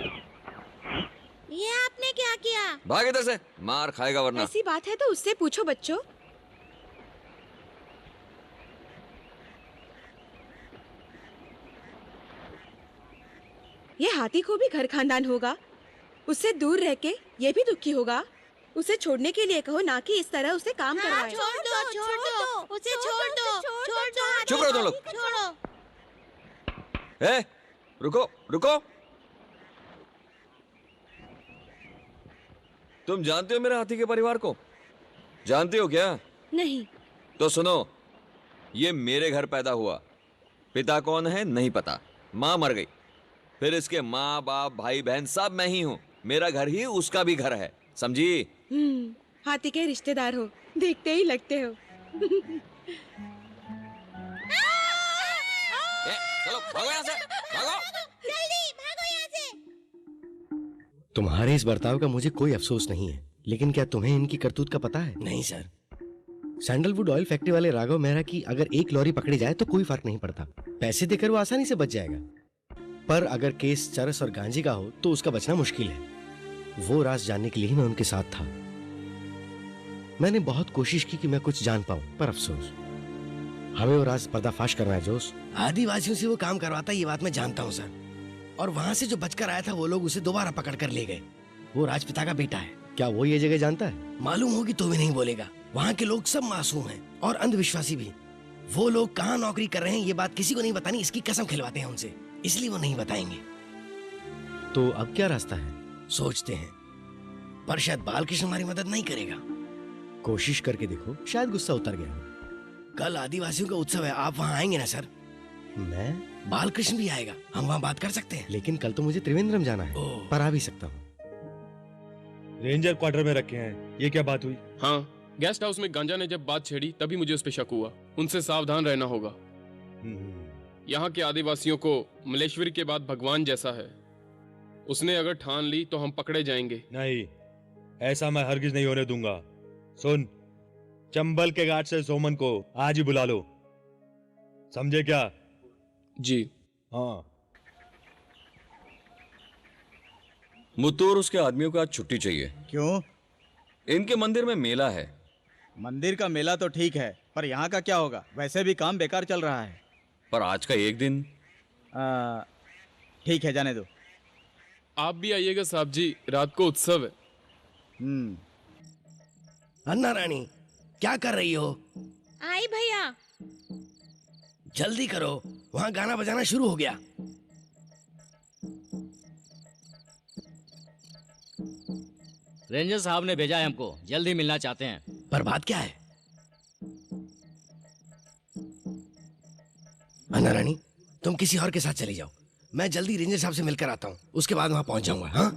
ये आपने क्या किया? भाग इधर से, मार खाएगा वरना। ऐसी बात है तो उससे पूछो बच्चों। ये हाथी को भी घर खानदान होगा, उससे दूर रह के ये भी दुखी होगा। उसे छोड़ने के लिए कहो, ना कि इस तरह उसे काम करवाएं। छोड़ दो, उसे छोड़ दो। चुप रहो तुम लोग। छोड़ो। ए, रुको रुको। तुम जानते हो मेरे हाथी के परिवार को? जानते हो क्या? नहीं। तो सुनो, ये मेरे घर पैदा हुआ। पिता कौन है नहीं पता, माँ मर गई, फिर इसके माँ बाप भाई बहन सब मैं ही हूँ। मेरा घर ही उसका भी घर है, समझी? हाथी के रिश्तेदार हो, देखते ही लगते हो। चलो भागो यहाँ से, भागो। जल्दी भागो यहाँ से। तुम्हारे इस बर्ताव का मुझे कोई अफसोस नहीं है, लेकिन क्या तुम्हें इनकी करतूत का पता है? नहीं सर। सैंडलवुड ऑयल फैक्ट्री वाले राघव मेहरा की अगर एक लॉरी पकड़ी जाए तो कोई फर्क नहीं पड़ता, पैसे देकर वो आसानी से बच जाएगा। पर अगर केस चरस और गांजे का हो तो उसका बचना मुश्किल है। वो राज जानने के लिए मैं उनके साथ था। मैंने बहुत कोशिश की कि मैं कुछ जान पाऊं, पर अफसोस हमें वो राज पर्दाफाश करना है। जोश आदिवासियों से वो काम करवाता, ये बात मैं जानता हूँ सर। और वहां से जो बचकर आया था वो लोग उसे दोबारा पकड़ कर ले गए। वो राजपिता का बेटा है। क्या वो ये जगह जानता है? मालूम होगी तो भी नहीं बोलेगा। वहाँ के लोग सब मासूम हैं और अंधविश्वासी भी। वो लोग कहाँ नौकरी कर रहे हैं ये बात किसी को नहीं बतानी, इसकी कसम खिलवाते हैं उनसे, इसलिए वो नहीं बताएंगे। तो अब क्या रास्ता है? सोचते हैं, पर शायद बालकृष्ण हमारी मदद नहीं करेगा। कोशिश करके देखो, शायद गुस्सा उतर गया हो। कल आदिवासियों का उत्सव है, आप वहाँ आएंगे ना सर? मैं? बालकृष्ण भी आएगा, हम वहाँ बात कर सकते हैं। लेकिन कल तो मुझे त्रिवेंद्रम जाना है, पर आ भी सकता हूँ। रेंजर क्वार्टर में रखे हैं, ये क्या बात हुई? हाँ, गेस्ट हाउस में गांजा ने जब बात छेड़ी तभी मुझे उस पे शक हुआ। उनसे सावधान रहना होगा। यहाँ के आदिवासियों को मलेश्वरी के बाद भगवान जैसा है। उसने अगर ठान ली तो हम पकड़े जाएंगे। नहीं, ऐसा मैं हरगिज नहीं होने दूंगा। सुन, चंबल के घाट से सोमन को आज ही बुला लो, समझे क्या? जी। हाँ। मुत्तू और उसके आदमियों को आज छुट्टी चाहिए। क्यों? इनके मंदिर में मेला है। मंदिर का मेला तो ठीक है, पर यहाँ का क्या होगा? वैसे भी काम बेकार चल रहा है। पर आज का एक दिन। ठीक है, जाने दो। आप भी आइएगा साहब जी, रात को उत्सव है। अन्ना रानी, क्या कर रही हो? आई भैया। जल्दी करो, वहाँ गाना बजाना शुरू हो गया। रेंजर साहब ने भेजा है हमको, जल्दी मिलना चाहते हैं। पर बात क्या है? अन्ना रानी, तुम किसी और के साथ चली जाओ, मैं जल्दी रेंजर साहब से मिलकर आता हूँ, उसके बाद वहां पहुंच जाऊंगा। हाँ?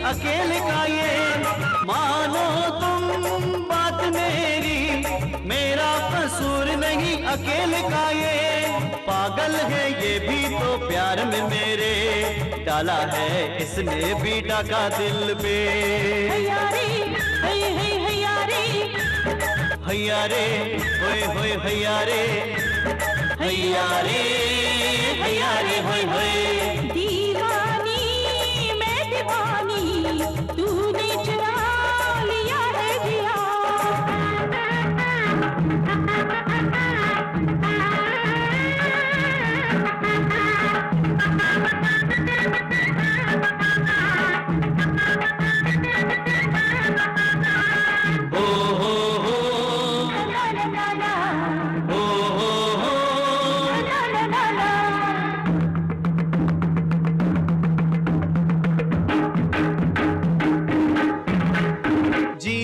अकेले का ये मानो तुम बात मेरी, मेरा कसूर नहीं अकेले का ये। पागल है ये भी तो प्यार में मेरे, डाला है इसने भी डाका दिल पे। हयारे है हयारे हयारे होए होए हयारे हयारे हयारे होए होए। दीवानी मैं दीवानी, तूने चुरा लिया है जिया।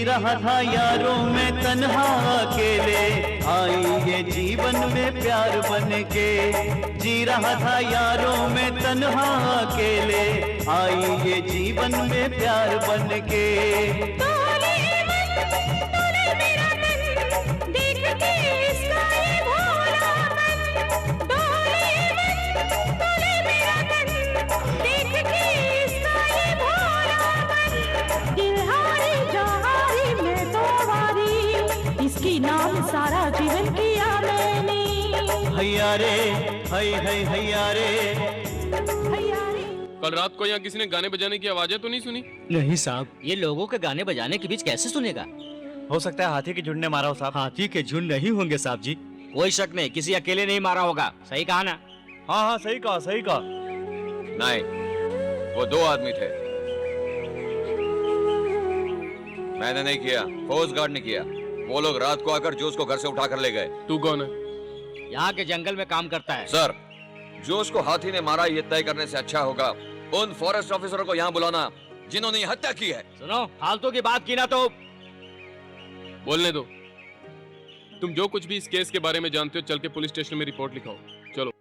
रहा था यारों में तन्हा अकेले, आई ये जीवन में प्यार बन के। जी रहा था यारों में तन्हा अकेले, आई ये जीवन में प्यार बन के। तूने मेरा मन देख के इसका ये भोला मन। तूने मेरा मन देख के इसका ये भोला मन। दिल हारी जहारी मैं तो वारी, इसकी नाम सारा जीवन किया मैंने। हयारे हय हय हयारे हयारे कल रात को यहाँ किसी ने गाने बजाने की आवाजें तो नहीं सुनी? नहीं साहब, ये लोगों के गाने बजाने के बीच कैसे सुनेगा? हो सकता है हाथी के झुंड ने मारा हो साहब। हाथी के झुंड नहीं होंगे साहब जी। कोई शक नहीं, किसी अकेले नहीं मारा होगा। सही कहा ना? हाँ हाँ सही कहा, सही कहा। नहीं, वो 2 आदमी थे। मैंने नहीं किया, कोस्ट गार्ड ने किया। वो लोग रात को आकर जोश को घर से उठा कर ले गए। तू कौन है? यहाँ के जंगल में काम करता है। सर, जोश को हाथी ने मारा ये तय करने से अच्छा होगा उन फॉरेस्ट ऑफिसरों को यहाँ बुलाना जिन्होंने ये हत्या की है। सुनो, फालतू की बात की ना तो। बोलने दो। तुम जो कुछ भी इस केस के बारे में जानते हो चल के पुलिस स्टेशन में रिपोर्ट लिखाओ। चलो।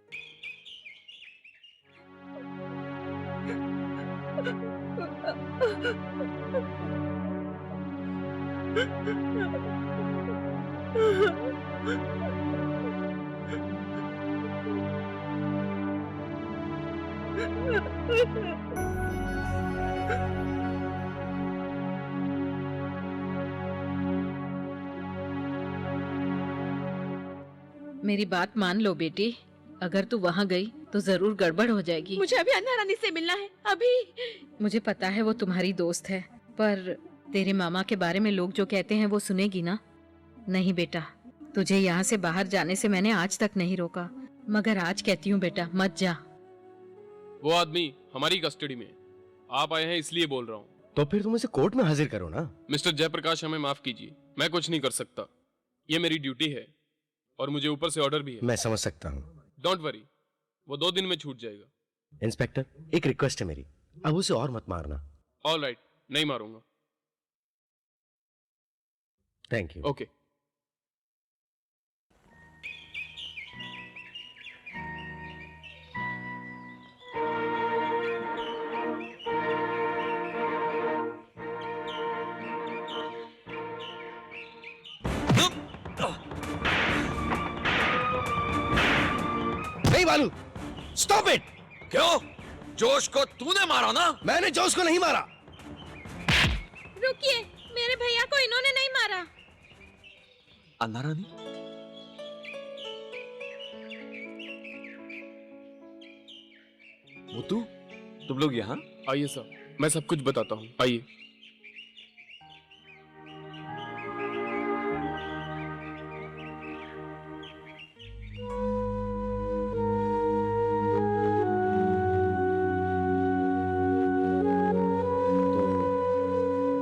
मेरी बात मान लो बेटी, अगर तू वहाँ गई तो जरूर गड़बड़ हो जाएगी। मुझे अभी अन्ना रानी से मिलना है, अभी। मुझे पता है वो तुम्हारी दोस्त है, पर तेरे मामा के बारे में लोग जो कहते हैं वो सुनेगी ना? नहीं बेटा, तुझे यहाँ से बाहर जाने से मैंने आज तक नहीं रोका, मगर आज कहती हूँ बेटा मत जा। वो आदमी हमारी कस्टडी में है। आप आए हैं इसलिए बोल रहा हूँ। तो फिर तुम उसे कोर्ट में हाजिर करो ना। मिस्टर जयप्रकाश, हमें माफ कीजिए, मैं कुछ नहीं कर सकता। ये मेरी ड्यूटी है और मुझे ऊपर से ऑर्डर भी है। मैं समझ सकता हूँ। डोंट वरी, वो 2 दिन में छूट जाएगा। इंस्पेक्टर, एक रिक्वेस्ट है मेरी, अब उसे और मत मारना। ऑल राइट, नहीं मारूंगा। Thank you. ओके। नहीं बालू, स्टॉप इट। क्यों? जोश को तूने मारा ना? मैंने जोश को नहीं मारा। रुकिए, मेरे भैया को इन्होंने नहीं मारा। अन्ना रानी, मुत्तू, तुम लोग यहाँ? आइए साहब, मैं सब कुछ बताता हूँ, आइए।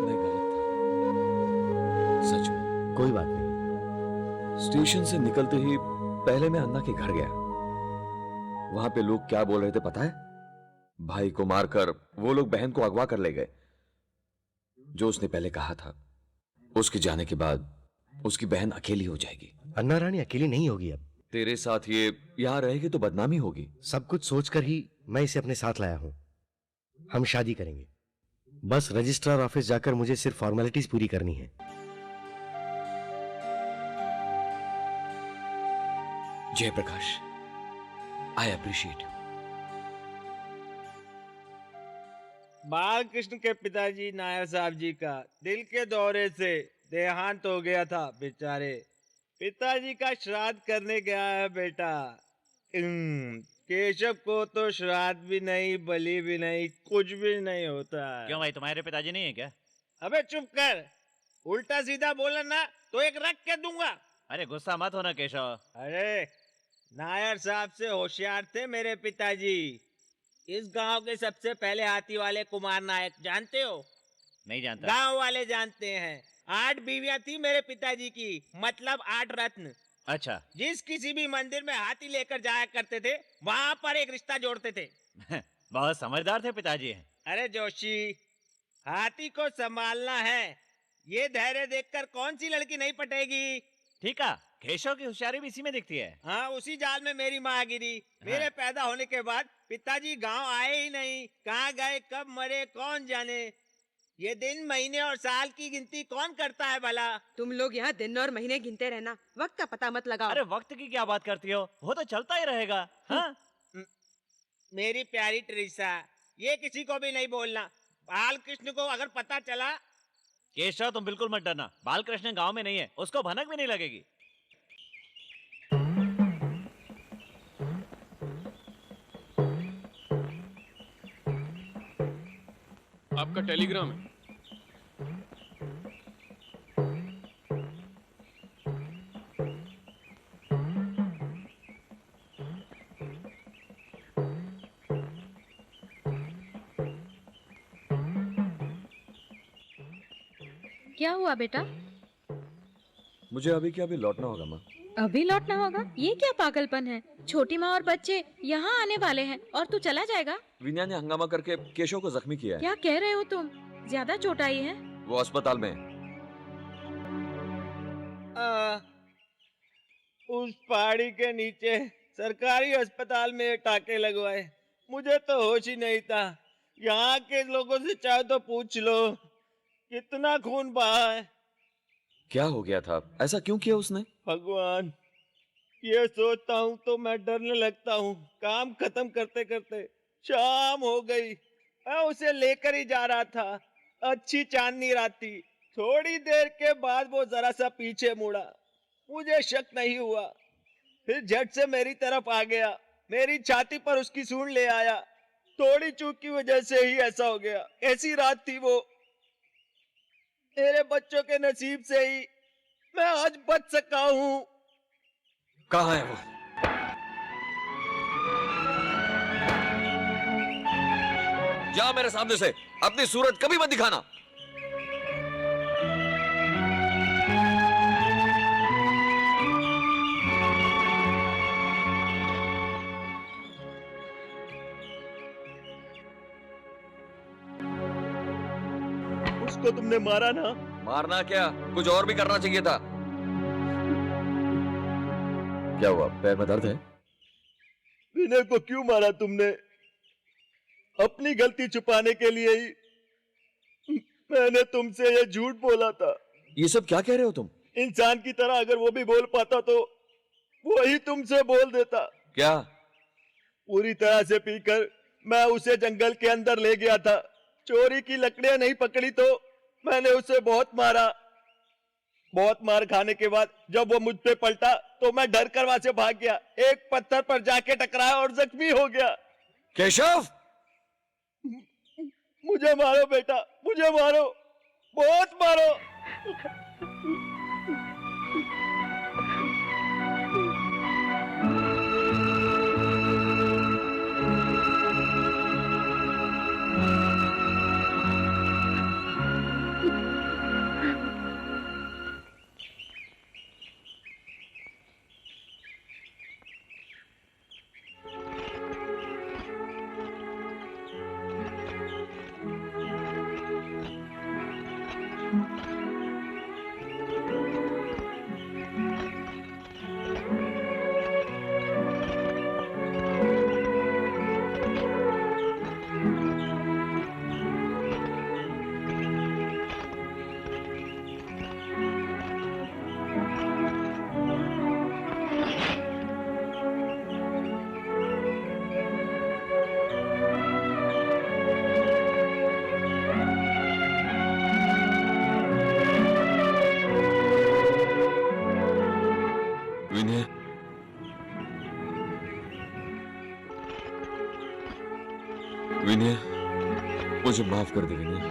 मैं गलत था, सच में। कोई बात नहीं। स्टेशन से निकलते ही पहले मैं अन्ना के घर गया। वहां पे लोग क्या बोल रहे थे पता है? भाई को मारकर वो लोग बहन को अगवा कर ले गए। जो उसने पहले कहा था, उसके जाने के बाद उसकी बहन अकेली हो जाएगी। अन्ना रानी अकेली नहीं होगी अब। तेरे साथ ये यहाँ रहेगी तो बदनामी होगी। सब कुछ सोचकर ही मैं इसे अपने साथ लाया हूं। हम शादी करेंगे। बस रजिस्ट्रार ऑफिस जाकर मुझे सिर्फ फॉर्मेलिटीज पूरी करनी है। Jayaprakash, I appreciate you. Balakrishna के पिताजी नायर साहब जी का दिल के दौरे से देहांत हो गया था बेचारे। पिताजी का श्राद्ध करने गया है बेटा। केशव को तो श्राद्ध भी नहीं, बलि भी नहीं, कुछ भी नहीं होता है। क्यों भाई, तुम्हारे पिताजी नहीं है क्या? अबे चुप कर, उल्टा सीधा बोला ना तो एक रख के दूंगा। अरे गुस्सा मत होना केशव। अरे नायर साहब से होशियार थे मेरे पिताजी। इस गांव के सबसे पहले हाथी वाले कुमार नायक जानते हो? नहीं जानता। गांव वाले जानते हैं। 8 बीवियां थी मेरे पिताजी की, मतलब 8 रत्न। अच्छा। जिस किसी भी मंदिर में हाथी लेकर जाया करते थे वहां पर एक रिश्ता जोड़ते थे। बहुत समझदार थे पिताजी। अरे जोशी, हाथी को संभालना है, ये धैर्य देखकर कौन सी लड़की नहीं पटेगी? ठीक है, केशव की होशियारी भी इसी में दिखती है। हाँ, उसी जाल में मेरी माँ गिरी। मेरे पैदा होने के बाद पिताजी गांव आए ही नहीं। कहाँ गए, कब मरे, कौन जाने। ये दिन, महीने और साल की गिनती कौन करता है भला? तुम लोग यहाँ दिन और महीने गिनते रहना, वक्त का पता मत लगाओ। अरे वक्त की क्या बात करती हो, वो तो चलता ही रहेगा। हाँ? मेरी प्यारी ट्रीसा, ये किसी को भी नहीं बोलना। बालकृष्ण को अगर पता चला। केशव तुम बिल्कुल मत डरना, बालकृष्ण गांव में नहीं है, उसको भनक भी नहीं लगेगी। आपका टेलीग्राम है। क्या हुआ बेटा? मुझे अभी क्या अभी लौटना होगा माँ। अभी लौटना होगा? ये क्या पागलपन है? छोटी माँ और बच्चे यहाँ आने वाले हैं और तू चला जाएगा? विनया ने हंगामा करके केशव को जख्मी किया है। क्या कह रहे हो तुम? ज्यादा चोट आई है? वो अस्पताल में है। उस पहाड़ी के नीचे सरकारी अस्पताल में टाके लगवाए, मुझे तो होश ही नहीं था। यहाँ के लोगों से चाहे तो पूछ लो कितना खून बहा है। क्या हो गया था? ऐसा क्यों किया उसने? भगवान, ये सोचता हूँ तो मैं डरने लगता हूँ। काम खत्म करते करते शाम हो गई। मैं उसे लेकर ही जा रहा था। अच्छी चांदनी रात थी। थोड़ी देर के बाद वो जरा सा पीछे मुड़ा। मुझे शक नहीं हुआ, फिर झट से मेरी तरफ आ गया, मेरी छाती पर उसकी सूंड ले आया। थोड़ी चूक की वजह से ही ऐसा हो गया। ऐसी रात थी वो। मेरे बच्चों के नसीब से ही मैं आज बच सका हूँ। कहाँ है वो? जा मेरे सामने से, अपनी सूरत कभी मत दिखाना। उसको तुमने मारा ना? मारना क्या, कुछ और भी करना चाहिए था। क्या हुआ, पैर में दर्द है? विनय को क्यों मारा तुमने? अपनी गलती छुपाने के लिए ही मैंने तुमसे ये झूठ बोला था। ये सब क्या कह रहे हो तुम? इंसान की तरह अगर वो भी बोल पाता तो वही तुमसे बोल देता। क्या? पूरी तरह से पीकर मैं उसे जंगल के अंदर ले गया था। चोरी की लकड़ियां नहीं पकड़ी तो मैंने उसे बहुत मारा। बहुत मार खाने के बाद जब वो मुझ पे पलटा तो मैं डर कर वहां से भाग गया। एक पत्थर पर जाके टकराया और जख्मी हो गया। केशव! मुझे मारो बेटा, मुझे मारो, बहुत मारो। विनय, विनय, मुझे माफ कर दे विनय।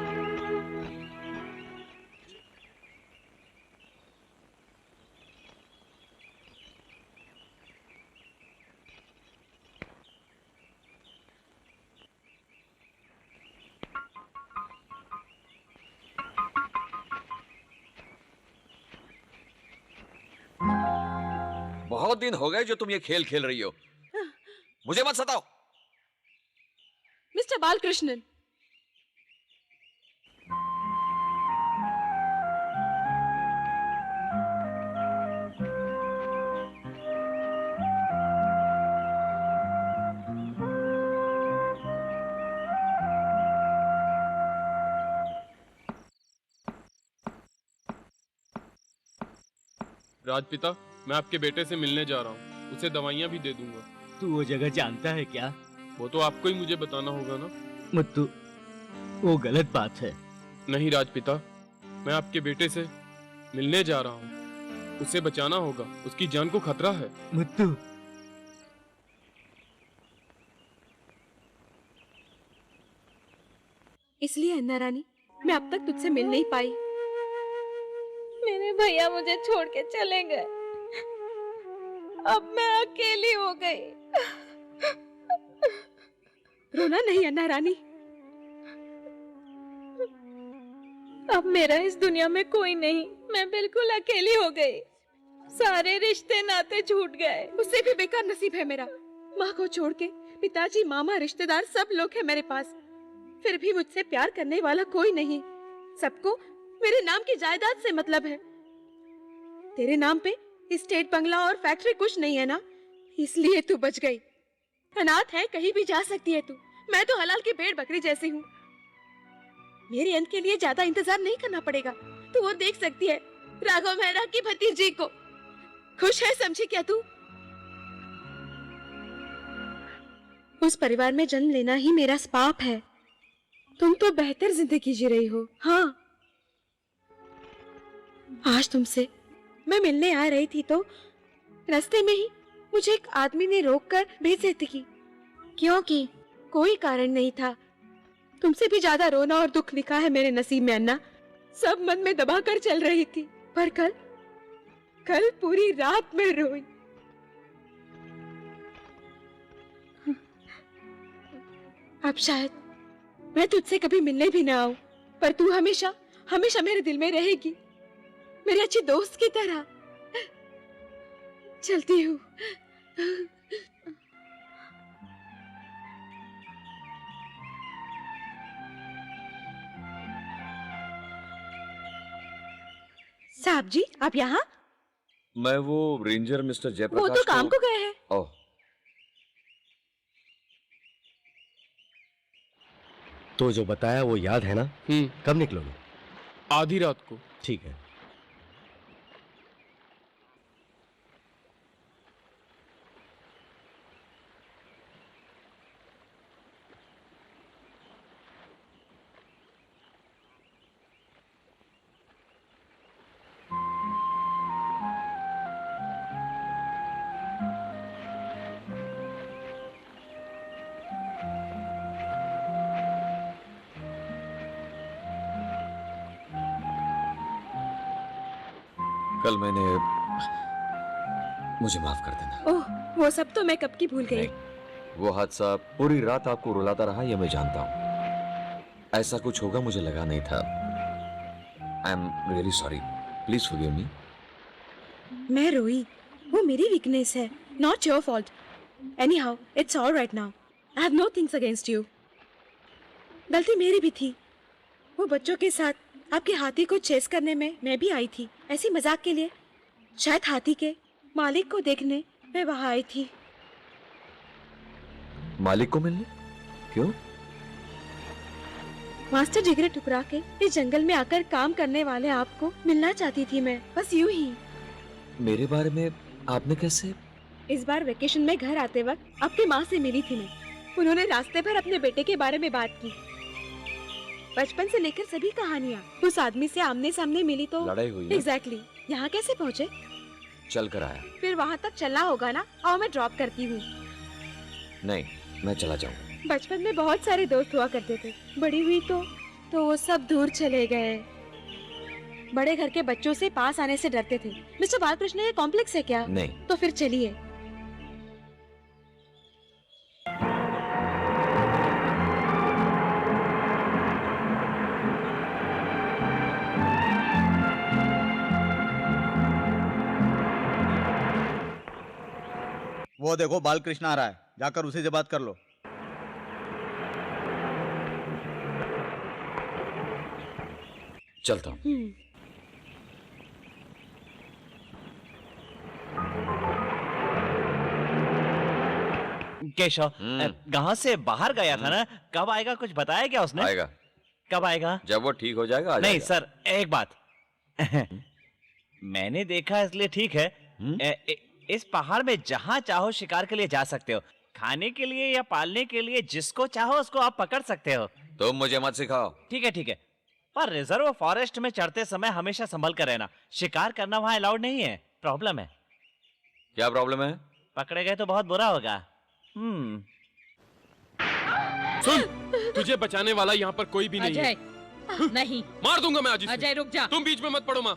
बहुत दिन हो गए जो तुम ये खेल खेल रही हो। मुझे मत सताओ। मिस्टर बालकृष्णन, राजपिता, मैं आपके बेटे से मिलने जा रहा हूँ। उसे दवाइयाँ भी दे दूंगा। तू वो जगह जानता है क्या? वो तो आपको ही मुझे बताना होगा ना। मुत्तू, वो गलत बात है। नहीं राजपिता, मैं आपके बेटे से मिलने जा रहा हूँ। उसे बचाना होगा, उसकी जान को खतरा है। मुत्तू, इसलिए अन्ना रानी मैं अब तक तुझसे मिल नहीं पाई। मेरे भैया मुझे छोड़ के चले गए। अब मैं अकेली हो गई। रोना नहीं अन्ना रानी। अब मेरा इस दुनिया में कोई नहीं, मैं बिल्कुल अकेली हो गई। सारे रिश्ते नाते छूट गए। उससे भी बेकार नसीब है मेरा। माँ को छोड़ के पिताजी, मामा, रिश्तेदार सब लोग हैं मेरे पास, फिर भी मुझसे प्यार करने वाला कोई नहीं। सबको मेरे नाम की जायदाद से मतलब है। तेरे नाम पे स्टेट बंगला और फैक्ट्री कुछ नहीं है ना, इसलिए तू बच गई। अनाथ है, कहीं भी जा सकती है तू। मैं तो हलाल की भेड़ बकरी जैसी हूँ। मेरे अंत के लिए ज्यादा इंतजार नहीं करना पड़ेगा। तू वो देख सकती है राघव मेहरा की भतीजी को। खुश है समझी क्या तू? उस परिवार में जन्म लेना ही मेरा पाप है। तुम तो बेहतर जिंदगी जी रही हो। हाँ, आज तुमसे मैं मिलने आ रही थी तो रास्ते में ही मुझे एक आदमी ने रोककर बेइज्जती की। क्योंकि कोई कारण नहीं था। तुमसे भी ज्यादा रोना और दुख लिखा है मेरे नसीब में अन्ना। सब मन में दबा कर चल रही थी, पर कल पूरी रात में रोई। अब शायद मैं तुझसे कभी मिलने भी ना आऊं, पर तू हमेशा हमेशा मेरे दिल में रहेगी, मेरे अच्छी दोस्त की तरह। चलती हूँ। साहब जी, आप यहाँ? मैं वो रेंजर मिस्टर जयप्रकाश वो तो काम को गए हैं। ओह, तो जो बताया वो याद है ना? कब निकलोगे? आधी रात को। ठीक है। कल मैंने, मुझे माफ कर देना। ओह, वो सब तो मैं कब की भूल गई। वो हादसा पूरी रात आपको रुलाता रहा, ये मैं जानता हूँ। ऐसा कुछ होगा मुझे लगा नहीं था। I am really sorry, please forgive me. मैं रोई, वो मेरी वीकनेस है, not your fault. Anyhow it's alright now. I have know things against you. गलती मेरी भी थी। वो बच्चों के साथ आपके हाथी को चेस करने में मैं भी आई थी, ऐसी मजाक के लिए। शायद हाथी के मालिक को देखने मैं वहां आई थी। मालिक को मिलने? क्यों? मास्टर जिगरे ठुकरा के इस जंगल में आकर काम करने वाले आपको मिलना चाहती थी मैं, बस यूं ही। मेरे बारे में आपने कैसे? इस बार वेकेशन में घर आते वक्त आपकी माँ से मिली थी मैं। उन्होंने रास्ते भर अपने बेटे के बारे में बात की। बचपन से लेकर सभी कहानियाँ। उस आदमी से आमने सामने मिली तो लड़ाई हुई ना? एग्जैक्टली। यहाँ कैसे पहुँचे? चल कर आया। फिर वहाँ तक चलना होगा ना, और मैं ड्रॉप करती हूँ। नहीं, मैं चला जाऊंगा। बचपन में बहुत सारे दोस्त हुआ करते थे, बड़ी हुई तो वो सब दूर चले गए। बड़े घर के बच्चों से पास आने से डरते थे। मिस्टर बालकृष्ण, ये कॉम्प्लेक्स है क्या? नहीं। तो फिर चलिए। वो देखो बालकृष्ण आ रहा है, जाकर उसी से बात कर लो। चलता हूँ। केशव कहाँ से बाहर गया था ना, कब आएगा कुछ बताया क्या उसने? आएगा। कब आएगा? जब वो ठीक हो जाएगा आ नहीं जाएगा। सर, एक बात मैंने देखा इसलिए ठीक है। इस पहाड़ में जहाँ चाहो शिकार के लिए जा सकते हो, खाने के लिए या पालने के लिए जिसको चाहो उसको आप पकड़ सकते हो। तुम मुझे मत सिखाओ। ठीक है, पर रिजर्व फॉरेस्ट में चढ़ते समय हमेशा संभल कर रहना। शिकार करना वहाँ अलाउड नहीं है, प्रॉब्लम है। क्या प्रॉब्लम है? पकड़े गए तो बहुत बुरा होगा। सुन, तुझे बचाने वाला यहाँ पर कोई भी नहीं है। अजय नहीं, मार दूंगा मैं आज इसे। अजय रुक जा। तुम बीच में मत पड़ो माँ।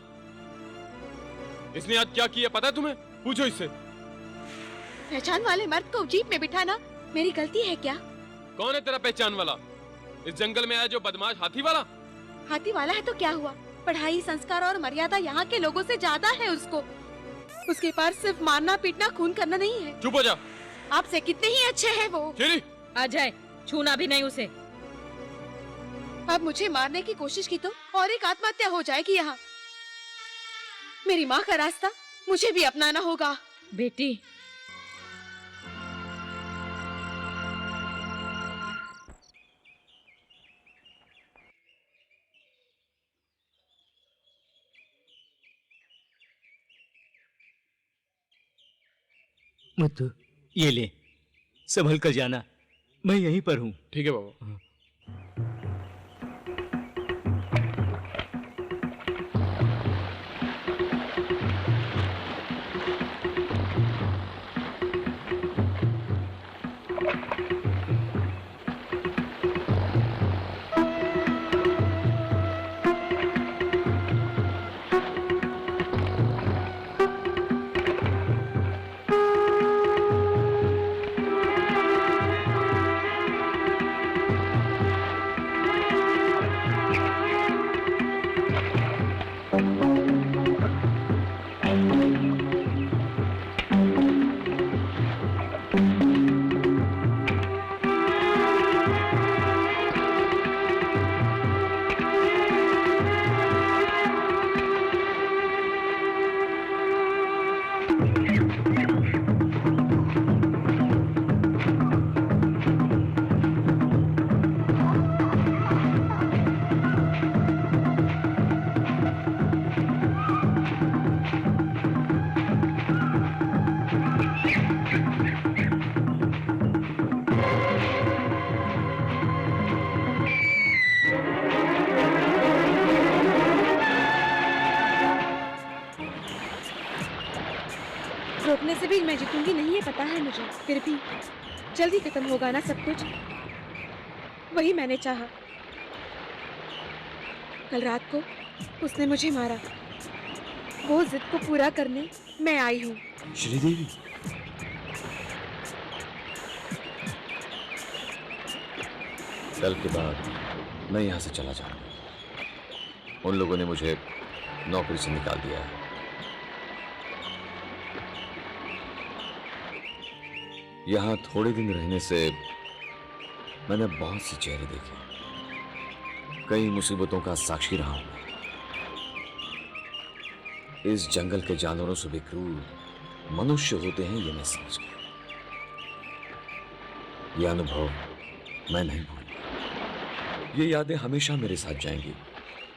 इसने आज क्या किया पता है तुम्हें? पूछो इससे। पहचान वाले मर्द को जीप में बिठाना मेरी गलती है क्या? कौन है तेरा पहचान वाला? इस जंगल में आया जो बदमाश हाथी वाला? हाथी वाला है तो क्या हुआ? पढ़ाई, संस्कार और मर्यादा यहाँ के लोगों से ज्यादा है उसको। उसके पास सिर्फ मारना पीटना खून करना नहीं है। चुप हो जा। आपसे कितने ही अच्छे हैं वो। चली। अजय छूना भी नहीं उसे। अब मुझे मारने की कोशिश की तो और एक आत्महत्या हो जाएगी यहाँ। मेरी माँ का रास्ता मुझे भी अपनाना होगा। बेटी मुत्तू, ये ले, संभल कर जाना, मैं यहीं पर हूँ। ठीक है बाबा। रोकने से भी मैं जीतूंगी नहीं, ये पता है मुझे। फिर भी जल्दी खत्म होगा ना सब कुछ, वही मैंने चाहा। कल रात को उसने मुझे मारा, वो जिद को पूरा करने मैं आई हूँ। श्रीदेवी, कल के बाद मैं यहाँ से चला जाऊंगा। उन लोगों ने मुझे नौकरी से निकाल दिया है। यहाँ थोड़े दिन रहने से मैंने बहुत से चेहरे देखे, कई मुसीबतों का साक्षी रहा हूं। इस जंगल के जानवरों से भी क्रूर मनुष्य होते हैं, ये मैं समझ गया। ये अनुभव मैं नहीं भूलूंगा। ये यादें हमेशा मेरे साथ जाएंगी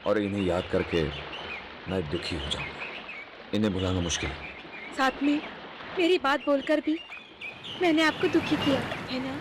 और इन्हें याद करके मैं दुखी हो जाऊंगा। इन्हें भुलाना मुश्किल है। साथ में मेरी बात बोलकर भी मैंने आपको दुखी किया है ना?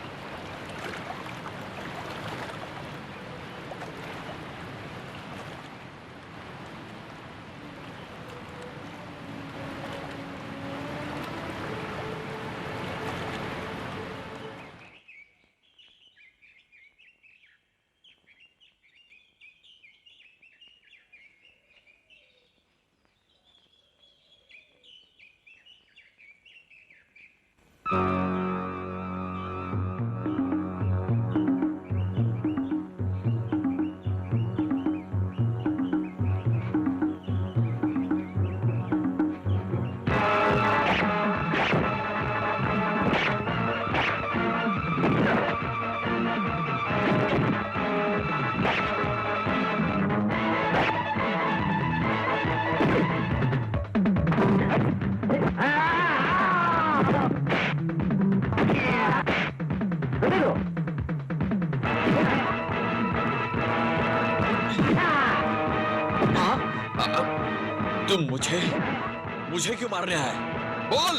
तुम मुझे क्यों मारने आया है? बोल।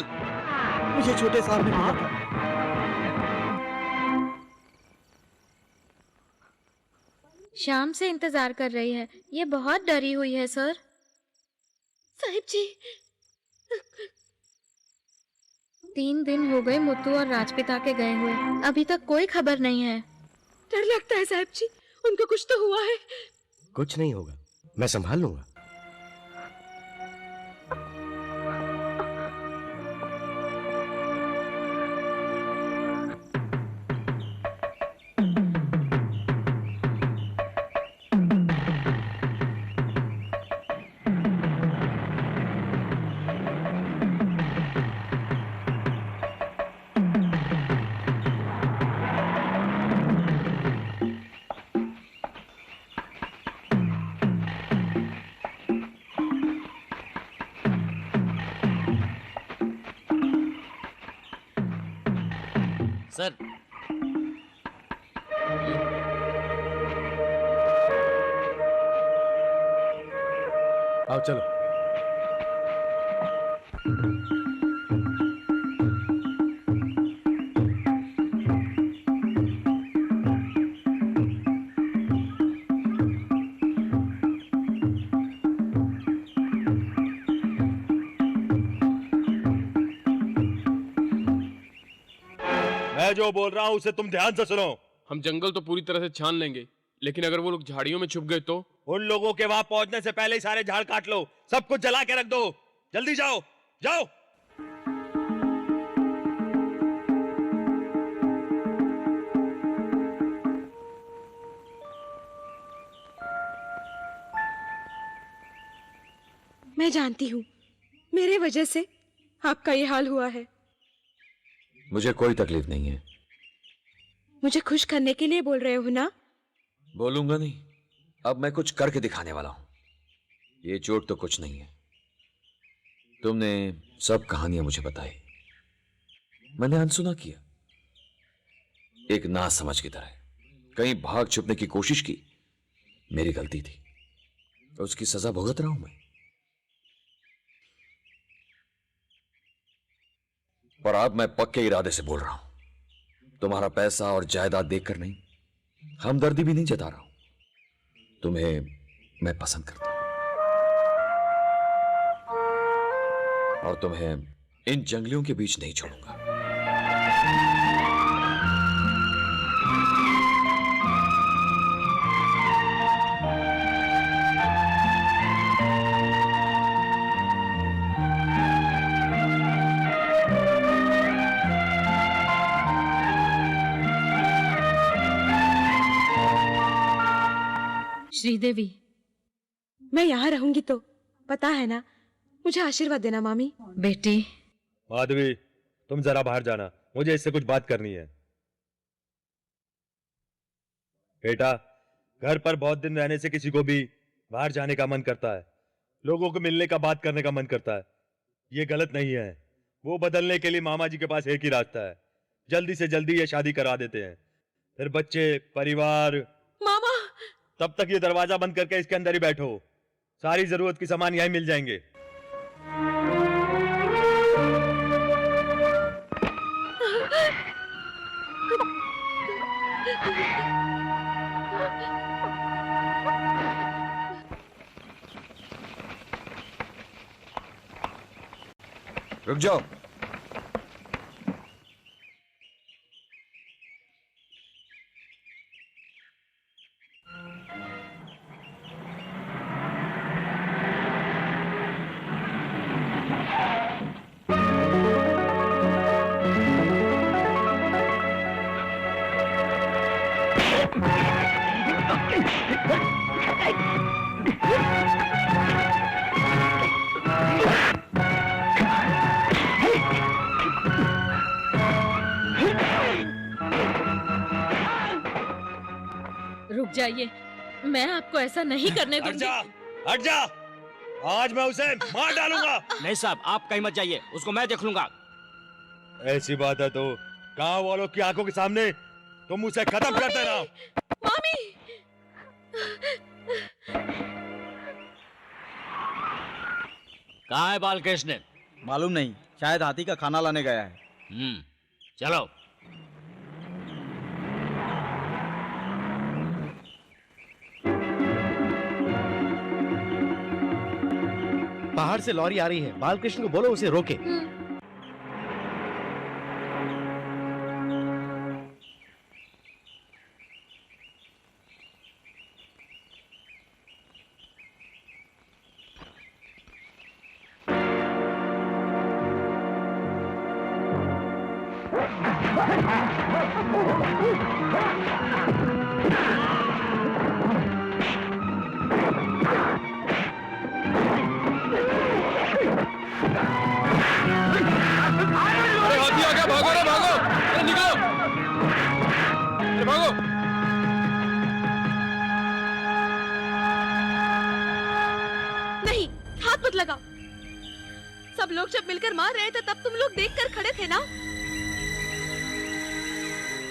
मुझे छोटे साहब ने कहा था। शाम से इंतजार कर रही है, ये बहुत डरी हुई है सर। साहिब जी, 3 दिन हो गए मुत्तू और राजपिता के गए हुए, अभी तक कोई खबर नहीं है। डर लगता है साहब जी, उनको कुछ तो हुआ है। कुछ नहीं होगा, मैं संभाल लूंगा। सर आओ चलो। मैं जो बोल रहा हूँ उसे तुम ध्यान से सुनो। हम जंगल तो पूरी तरह से छान लेंगे, लेकिन अगर वो लोग झाड़ियों में छुप गए तो? उन लोगों के वहां पहुंचने से पहले ही सारे झाड़ काट लो, सब कुछ जला के रख दो। जल्दी जाओ, जाओ। मैं जानती हूँ मेरे वजह से आपका ये हाल हुआ है। मुझे कोई तकलीफ नहीं है। मुझे खुश करने के लिए बोल रहे हो ना? बोलूंगा नहीं, अब मैं कुछ करके दिखाने वाला हूं। ये चोट तो कुछ नहीं है। तुमने सब कहानियां मुझे बताई, मैंने अनसुना किया, एक नासमझ की तरह कहीं भाग छुपने की कोशिश की। मेरी गलती थी, उसकी सजा भुगत रहा हूं मैं। पर अब मैं पक्के इरादे से बोल रहा हूं, तुम्हारा पैसा और जायदाद देखकर नहीं, हमदर्दी भी नहीं जता रहा हूं। तुम्हें मैं पसंद करता हूं और तुम्हें इन जंगलियों के बीच नहीं छोड़ूंगा। श्रीदेवी, मैं यहाँ रहूंगी तो पता है ना, मुझे आशीर्वाद देना मामी। बेटी। माधवी, तुम जरा बाहर जाना, मुझे इससे कुछ बात करनी है। बेटा, घर पर बहुत दिन रहने से किसी को भी बाहर जाने का मन करता है, लोगों को मिलने का, बात करने का मन करता है। ये गलत नहीं है। वो बदलने के लिए मामा जी के पास एक ही रास्ता है, जल्दी से जल्दी ये शादी करा देते हैं, फिर बच्चे, परिवार। मामा, तब तक ये दरवाजा बंद करके इसके अंदर ही बैठो, सारी जरूरत के सामान यहीं मिल जाएंगे। रुक जाओ। रुक जाइए, मैं आपको ऐसा नहीं करने हट दूंगी। जा, हट जा, आज मैं उसे मार डालूंगा। नहीं साहब, आप कहीं मत जाइए, उसको मैं देख लूंगा। ऐसी बात है तो गांव वालों की आंखों के सामने तुम उसे खत्म कर देना। मामी, कहाँ है बालकृष्ण? मालूम नहीं, शायद हाथी का खाना लाने गया है। चलो। बाहर से लॉरी आ रही है, बालकृष्ण को बोलो उसे रोके। अरे हाथी आ गया, भागो रे भागो, अरे निकलो, अरे भागो। नहीं, हाथ मत लगाओ। सब लोग जब मिलकर मार रहे थे तब तुम लोग देखकर खड़े थे ना?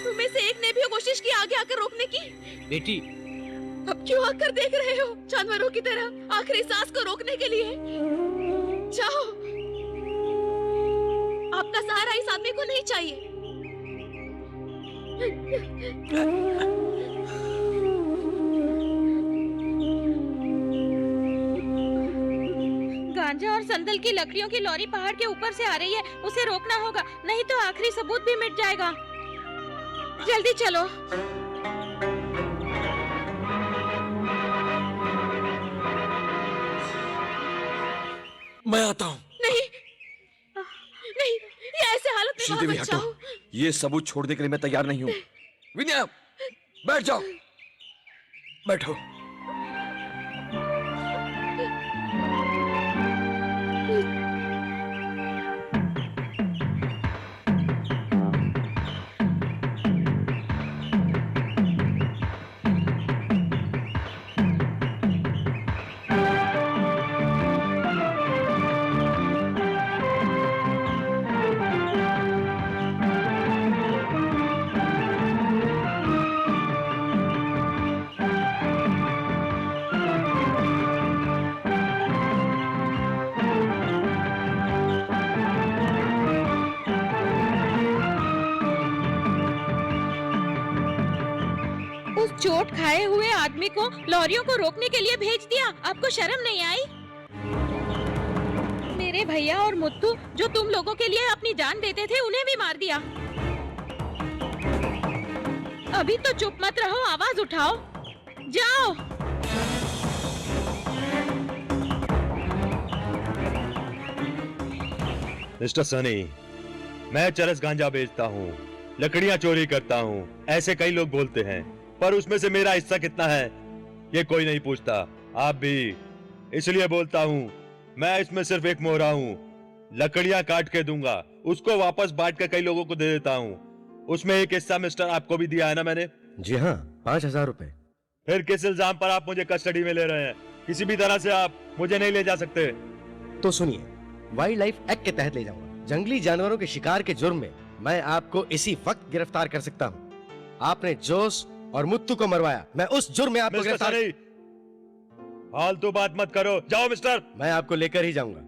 तुम्हें से एक ने भी कोशिश की आगे आकर रोकने की? बेटी, अब क्यों आकर देख रहे हो जानवरों की तरह आखिरी सांस को रोकने के लिए? जाओ, आपका सहारा इस आदमी को नहीं चाहिए। गांजा और संदल की लकड़ियों की लॉरी पहाड़ के ऊपर से आ रही है, उसे रोकना होगा, नहीं तो आखिरी सबूत भी मिट जाएगा। जल्दी चलो। मैं आता हूँ। नहीं, नहीं, ये ऐसे हालत में श्रीदेवी वहाँ मत हटो, जाओ। ये सबूत छोड़ने के लिए मैं तैयार नहीं हूँ। विनय, बैठ जाओ, बैठो। चोट खाए हुए आदमी को लॉरियों को रोकने के लिए भेज दिया। आपको शर्म नहीं आई? मेरे भैया और मुत्तू जो तुम लोगों के लिए अपनी जान देते थे उन्हें भी मार दिया। अभी तो चुप मत रहो, आवाज उठाओ, जाओ। मिस्टर सनी, मैं चरस गांजा बेचता हूँ, लकड़ियाँ चोरी करता हूँ, ऐसे कई लोग बोलते हैं, पर उसमें से मेरा हिस्सा कितना है ये कोई नहीं पूछता, आप भी। इसलिए बोलता हूँ, मैं इसमें सिर्फ एक मोहरा हूँ। लकड़ियाँ काट के दूंगा, उसको वापस बांट कर कई लोगों को दे देता हूँ। उसमें एक हिस्सा मिस्टर आपको भी दिया है ना मैंने? जी हाँ, 5,000 रुपए। फिर किस इल्जाम पर आप मुझे कस्टडी में ले रहे हैं? किसी भी तरह से आप मुझे नहीं ले जा सकते। तो सुनिए, वाइल्ड लाइफ एक्ट के तहत ले जाऊंगा। जंगली जानवरों के शिकार के जुर्म में मैं आपको इसी वक्त गिरफ्तार कर सकता हूँ। आपने जोश और मुत्तू को मरवाया, मैं उस जुर्म में आपको गिरफ्तार। फालतू बात मत करो, जाओ मिस्टर। मैं आपको लेकर ही जाऊंगा,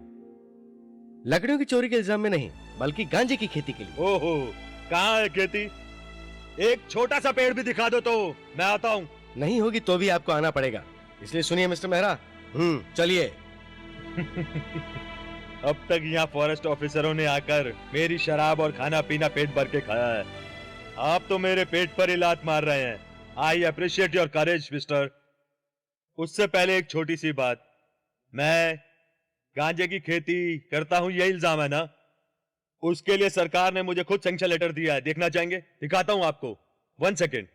लकड़ियों की चोरी के इल्जाम में नहीं, बल्कि गांजे की खेती के लिए। ओहो, कहाँ है खेती? एक छोटा सा पेड़ भी दिखा दो तो मैं आता हूँ। नहीं होगी तो भी आपको आना पड़ेगा, इसलिए सुनिए मिस्टर मेहरा, चलिए। अब तक यहाँ फॉरेस्ट ऑफिसरों ने आकर मेरी शराब और खाना पीना पेट भर के खाया है, आप तो मेरे पेट पर ही लात मार रहे हैं। I appreciate your courage mister. उससे पहले एक छोटी सी बात, मैं गांजे की खेती करता हूँ, यही इल्जाम है ना? उसके लिए सरकार ने मुझे खुद सैंक्शन लेटर दिया है, देखना चाहेंगे? दिखाता हूँ आपको, 1 सेकेंड।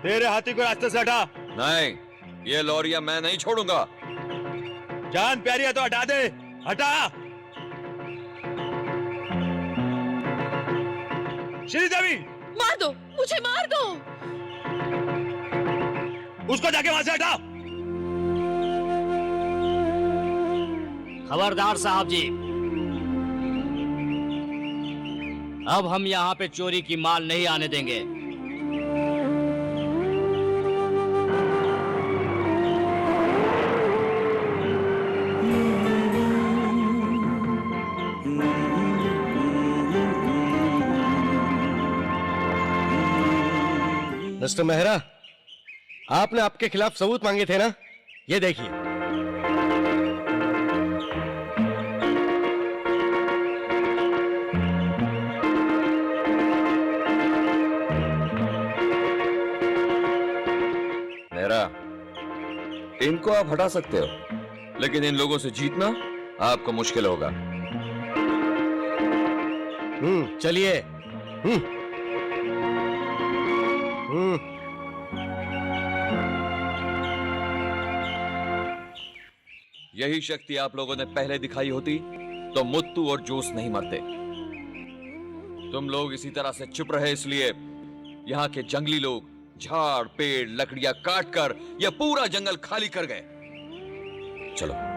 तेरे हाथी को रास्ते से हटा। नहीं, ये लॉरिया मैं नहीं छोड़ूंगा। जान प्यारी है तो हटा दे, हटा। श्रीदेवी, मार दो, मुझे मार दो। उसको जाके वहां से हटा। खबरदार साहब जी, अब हम यहाँ पे चोरी की माल नहीं आने देंगे। मिस्टर मेहरा, आपने आपके खिलाफ सबूत मांगे थे ना? ये देखिए। मेरा, इनको आप हटा सकते हो, लेकिन इन लोगों से जीतना आपको मुश्किल होगा। चलिए। यही शक्ति आप लोगों ने पहले दिखाई होती तो मुत्तू और जोश नहीं मरते। तुम लोग इसी तरह से चुप रहे इसलिए यहाँ के जंगली लोग झाड़ पेड़ लकड़ियां काट कर यह पूरा जंगल खाली कर गए। चलो।